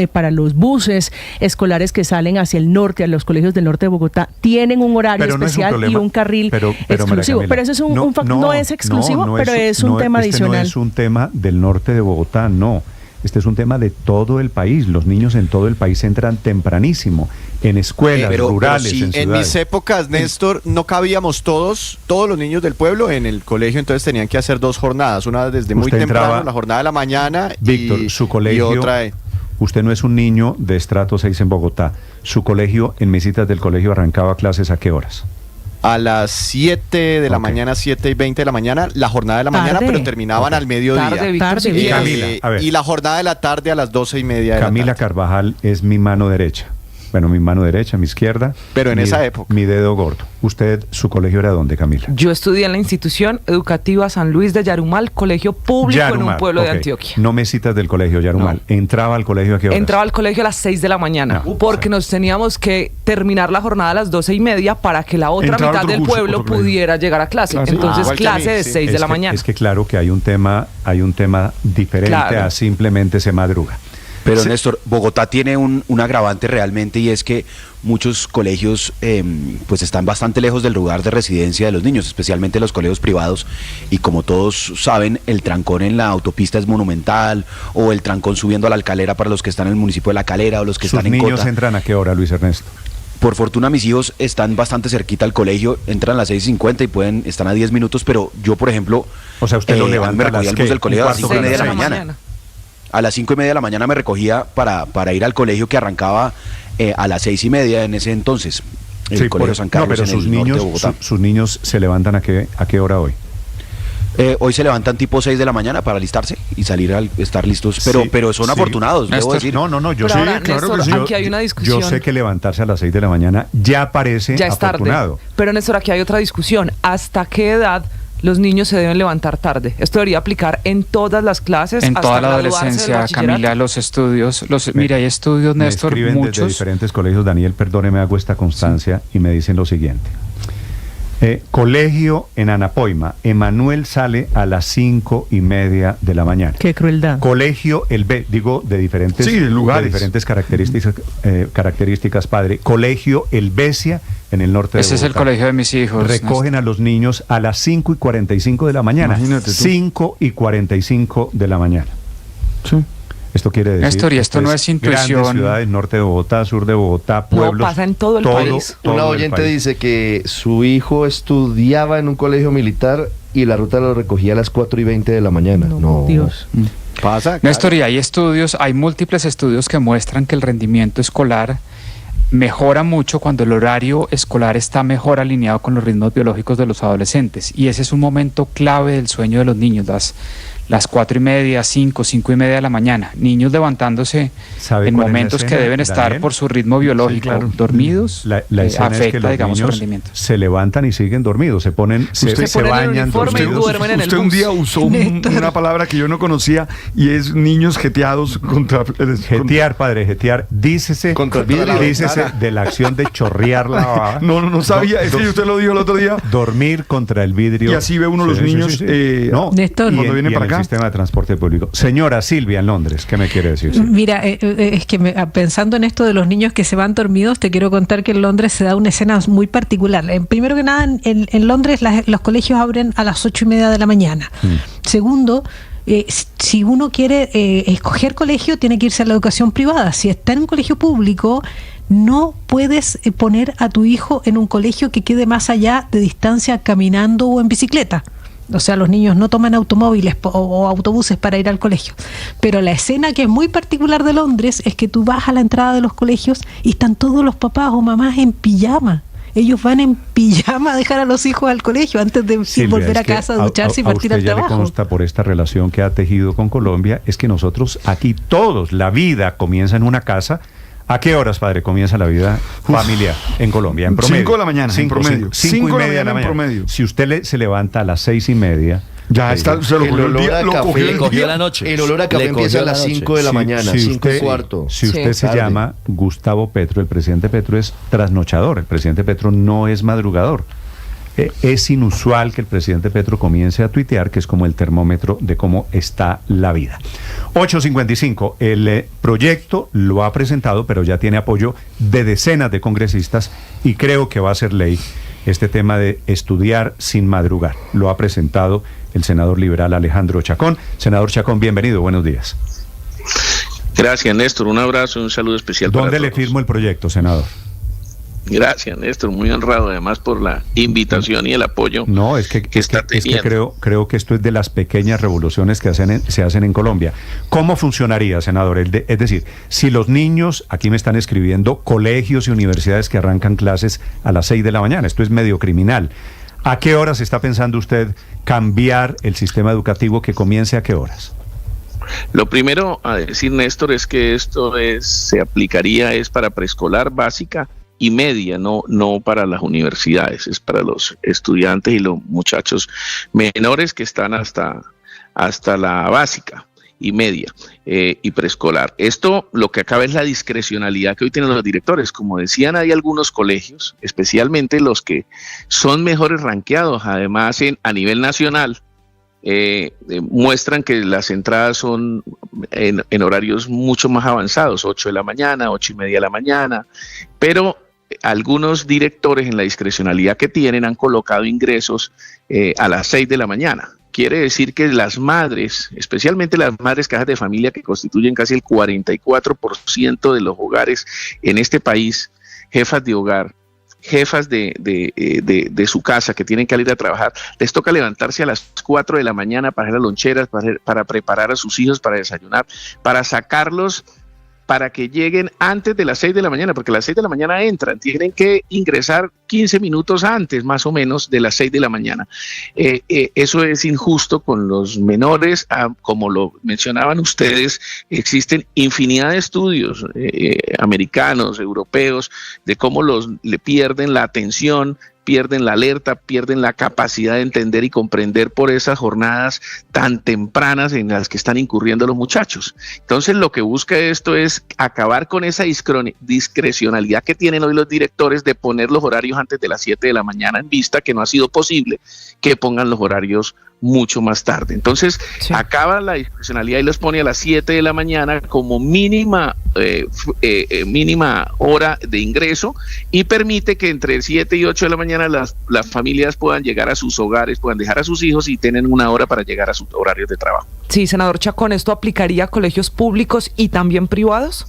buses escolares que salen hacia el norte, a los colegios del norte de Bogotá, tienen un horario especial y un carril exclusivo. Pero eso es un factor, no es exclusivo, pero es un tema adicional.
No es un tema del norte de Bogotá, no. Este es un tema de todo el país. Los niños en todo el país entran tempranísimo, en escuelas rurales,
pero
en ciudades.
En mis épocas, Néstor, no cabíamos todos los niños del pueblo en el colegio, entonces tenían que hacer 2 jornadas, una desde muy temprano, la jornada de la mañana,
Víctor, su colegio,
y otra.
Usted no es un niño de estrato 6 en Bogotá. Su colegio, en mesitas del colegio, arrancaba clases ¿a qué horas?
A las 7 de la mañana, 7:20 de la mañana, la jornada de la mañana, pero terminaban al mediodía.
Tarde.
Camila,
y la jornada de la tarde a las 12:30 de la tarde.
Camila Carvajal es mi mano derecha. Bueno, mi mano derecha, mi izquierda.
Pero en esa época.
Mi dedo gordo. ¿Usted, su colegio era dónde, Camila?
Yo estudié en la institución educativa San Luis de Yarumal, colegio público en un pueblo de Antioquia.
No mesitas del colegio Yarumal.
No.
¿Entraba al colegio a qué horas?
Entraba al colegio a las 6 de la mañana, porque nos teníamos que terminar la jornada a las 12:30 para que la otra mitad del pueblo pudiera llegar a clase. Entonces, clase de 6 de la mañana.
Es que claro que hay un tema diferente a simplemente se madruga.
Pero Néstor, Bogotá tiene un agravante realmente, y es que muchos colegios pues están bastante lejos del lugar de residencia de los niños, especialmente los colegios privados, y como todos saben, el trancón en la autopista es monumental, o el trancón subiendo a La Alcalera para los que están en el municipio de La Calera o los que están en Cota.
¿Sus niños entran a qué hora, Luis Ernesto?
Por fortuna mis hijos están bastante cerquita al colegio, entran a las 6:50 y están a 10 minutos, pero yo, por ejemplo,
o sea, usted lo levanta
me recogía al bus del colegio a las 5:30 de la mañana. A las 5:30 de la mañana me recogía para ir al colegio, que arrancaba a las 6:30 en ese entonces. El colegio San Carlos,
pero sus niños se levantan a qué hora hoy?
Hoy se levantan tipo 6 de la mañana para alistarse y salir a estar listos, pero son afortunados, debo decir.
No, yo sé,
ahora, claro Néstor, que sí. Aquí hay una discusión.
Yo sé que levantarse a las 6 de la mañana ya parece afortunado.
Tarde. Pero Néstor, aquí hay otra discusión. ¿Hasta qué edad los niños se deben levantar tarde? Esto debería aplicar en todas las clases.
En toda la adolescencia, Camila, los estudios. Mira, hay estudios, Néstor,
me escriben
muchos.
Desde diferentes colegios. Daniel, perdóneme, hago esta constancia y me dicen lo siguiente. Colegio en Anapoima, Emanuel sale a las 5:30 de la mañana.
Qué crueldad.
Colegio de diferentes lugares, de diferentes características, padre. Colegio Helvecia en el norte de Bogotá.
Ese es el colegio de mis hijos.
Recogen a los niños a las 5:45 de la mañana. 5:45 de la mañana.
Sí.
Esto quiere decir,
Néstor, y esto no es intuición.
Grandes ciudades, norte de Bogotá, sur de Bogotá, pueblos.
No, pasa en todo el país.
Una oyente dice que su hijo estudiaba en un colegio militar y la ruta lo recogía a las 4:20 de la mañana. No,
Dios.
Pasa.
Néstor, y hay múltiples estudios que muestran que el rendimiento escolar mejora mucho cuando el horario escolar está mejor alineado con los ritmos biológicos de los adolescentes, y ese es un momento clave del sueño de los niños, las 4:30, 5:30 de la mañana, niños levantándose en momentos que deben estar, Daniel, por su ritmo biológico, dormidos.
La escena
afecta,
es que los
digamos,
niños
su rendimiento.
se levantan y siguen dormidos, se bañan dormidos.
Usted un día usó una palabra que yo no conocía, y es niños jeteados contra...
Jetear, padre, jetear. Dícese de la acción de chorrear la baba.
No sabía, es que usted lo dijo el otro día.
Dormir contra el vidrio.
Y así ve uno los niños
Néstor,
cuando vienen para acá.
El sistema de transporte público. Señora Silvia, en Londres, ¿qué me quiere decir?
Mira, es que pensando en esto de los niños que se van dormidos, te quiero contar que en Londres se da una escena muy particular. Primero que nada, en Londres los colegios abren a las 8:30 de la mañana. Segundo, si uno quiere escoger colegio, tiene que irse a la educación privada. Si está en un colegio público, no puedes poner a tu hijo en un colegio que quede más allá de distancia caminando o en bicicleta. O sea, los niños no toman automóviles o autobuses para ir al colegio. Pero la escena que es muy particular de Londres es que tú vas a la entrada de los colegios y están todos los papás o mamás en pijama. Ellos van en pijama a dejar a los hijos al colegio antes de volver a casa, ducharse y partir al trabajo.
Ya le consta por esta relación que ha tejido con Colombia, es que nosotros aquí todos, la vida comienza en una casa. ¿A qué horas, padre, comienza la vida familiar en Colombia? En promedio.
5 de la mañana, en promedio.
5 y media de la mañana. En promedio. Si usted se levanta a las 6:30...
Ya está, se lo cogió el día,
le cogió la noche.
El olor a café empieza a las 5 de la mañana, 5:15.
Si usted se llama Gustavo Petro, el presidente Petro es trasnochador, el presidente Petro no es madrugador. Es inusual que el presidente Petro comience a tuitear, que es como el termómetro de cómo está la vida. 8:55, el proyecto lo ha presentado, pero ya tiene apoyo de decenas de congresistas y creo que va a ser ley este tema de estudiar sin madrugar. Lo ha presentado el senador liberal Alejandro Chacón. Senador Chacón, bienvenido, buenos días.
Gracias, Néstor, un abrazo y un saludo especial para todos.
¿Dónde le firmo el proyecto, senador?
Gracias, Néstor, muy honrado además por la invitación y el apoyo.
No, es que creo que esto es de las pequeñas revoluciones que se hacen en Colombia. ¿Cómo funcionaría, senador? Es decir, si los niños, aquí me están escribiendo, colegios y universidades que arrancan clases a las 6 de la mañana, esto es medio criminal. ¿A qué horas está pensando usted cambiar el sistema educativo, que comience a qué horas?
Lo primero a decir, Néstor, es que esto se aplicaría para preescolar, básica y media, no para las universidades, es para los estudiantes y los muchachos menores que están hasta la básica y media y preescolar. Esto lo que acaba es la discrecionalidad que hoy tienen los directores. Como decían, hay algunos colegios, especialmente los que son mejores rankeados, además a nivel nacional, muestran que las entradas son en horarios mucho más avanzados, 8 de la mañana, 8:30 de la mañana, pero algunos directores en la discrecionalidad que tienen han colocado ingresos a las 6 de la mañana. Quiere decir que las madres, especialmente las madres cabezas de familia, que constituyen casi el 44% de los hogares en este país, jefas de hogar, jefas de su casa que tienen que ir a trabajar, les toca levantarse a las 4 de la mañana para hacer las loncheras, para preparar a sus hijos para desayunar, para sacarlos para que lleguen antes de las 6 de la mañana, porque a las 6 de la mañana entran, tienen que ingresar 15 minutos antes, más o menos, de las 6 de la mañana. Eso es injusto con los menores, como lo mencionaban ustedes, existen infinidad de estudios americanos, europeos, de cómo le pierden la atención, pierden la alerta, pierden la capacidad de entender y comprender por esas jornadas tan tempranas en las que están incurriendo los muchachos. Entonces, lo que busca esto es acabar con esa discrecionalidad que tienen hoy los directores de poner los horarios antes de las 7 de la mañana, en vista que no ha sido posible que pongan los horarios mucho más tarde. Entonces, acaba la discrecionalidad y los pone a las 7 de la mañana como mínima hora de ingreso, y permite que entre 7 y 8 de la mañana las familias puedan llegar a sus hogares, puedan dejar a sus hijos y tienen una hora para llegar a sus horarios de trabajo.
Sí, senador Chacón, ¿esto aplicaría a colegios públicos y también privados?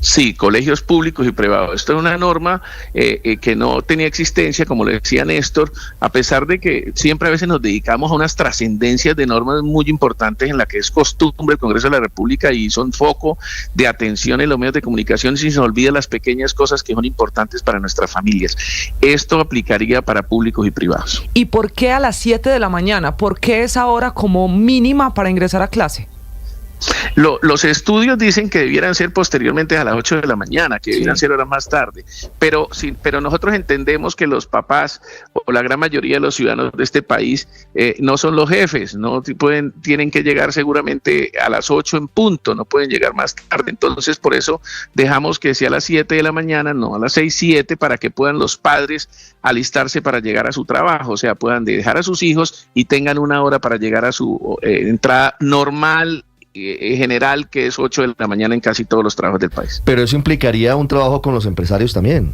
Sí, colegios públicos y privados. Esto es una norma que no tenía existencia, como le decía Néstor, a pesar de que siempre a veces nos dedicamos a unas trascendencias de normas muy importantes en la que es costumbre el Congreso de la República y son foco de atención en los medios de comunicación, si se nos olvidan las pequeñas cosas que son importantes para nuestras familias. Esto aplicaría para públicos y privados.
¿Y por qué a las 7 de la mañana? ¿Por qué esa hora como mínima para ingresar a clase?
Los estudios dicen que debieran ser posteriormente a las 8 de la mañana, que debieran ser horas más tarde, pero nosotros entendemos que los papás o la gran mayoría de los ciudadanos de este país no son los jefes, no tienen que llegar seguramente a las 8 en punto, no pueden llegar más tarde. Entonces, por eso dejamos que sea a las 7 de la mañana, no a las 6, 7, para que puedan los padres alistarse para llegar a su trabajo, o sea, puedan dejar a sus hijos y tengan una hora para llegar a su entrada normal general, que es 8 de la mañana en casi todos los trabajos del país.
Pero eso implicaría un trabajo con los empresarios también.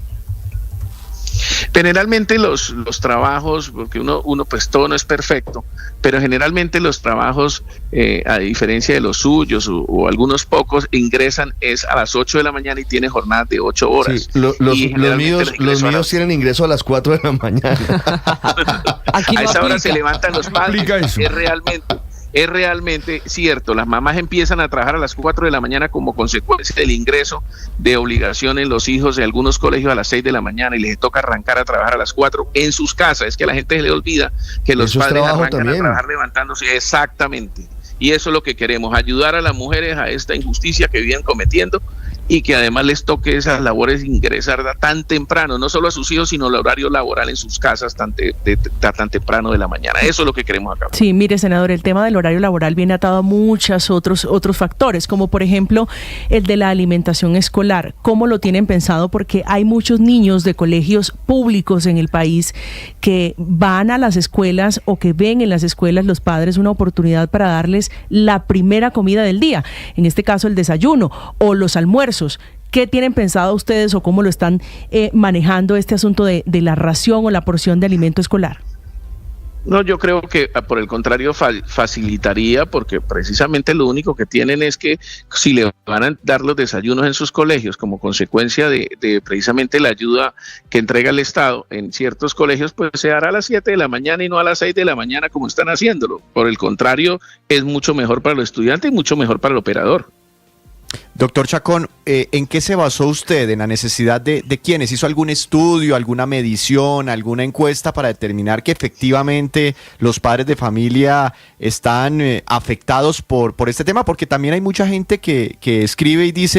Generalmente los trabajos, porque uno pues todo no es perfecto, pero generalmente los trabajos, a diferencia de los suyos o algunos pocos, ingresan es a las 8 de la mañana y tiene jornadas de 8 horas.
Sí, los míos tienen ingreso a las 4 de la mañana.
A esa hora se levantan los padres. Es realmente cierto, las mamás empiezan a trabajar a las 4 de la mañana como consecuencia del ingreso de obligaciones los hijos de algunos colegios a las 6 de la mañana y les toca arrancar a trabajar a las 4 en sus casas. Es que a la gente se le olvida que los padres arrancan a trabajar levantándose. Exactamente. Y eso es lo que queremos, ayudar a las mujeres a esta injusticia que viven cometiendo y que además les toque esas labores ingresar tan temprano, no solo a sus hijos, sino el horario laboral en sus casas tan temprano de la mañana. Eso es lo que queremos acá.
Sí, mire, senador, el tema del horario laboral viene atado a muchos otros factores, como por ejemplo el de la alimentación escolar. ¿Cómo lo tienen pensado? Porque hay muchos niños de colegios públicos en el país que van a las escuelas o que ven en las escuelas los padres una oportunidad para darles la primera comida del día, en este caso el desayuno o los almuerzos. ¿Qué tienen pensado ustedes o cómo lo están manejando este asunto de la ración o la porción de alimento escolar?
No, yo creo que por el contrario facilitaría, porque precisamente lo único que tienen es que si le van a dar los desayunos en sus colegios como consecuencia de precisamente la ayuda que entrega el Estado en ciertos colegios, pues se hará a las 7 de la mañana y no a las 6 de la mañana como están haciéndolo. Por el contrario, es mucho mejor para los estudiantes y mucho mejor para el operador.
Doctor Chacón, ¿en qué se basó usted? ¿En la necesidad de quiénes? ¿Hizo algún estudio, alguna medición, alguna encuesta para determinar que efectivamente los padres de familia están afectados por este tema? Porque también hay mucha gente que escribe y dice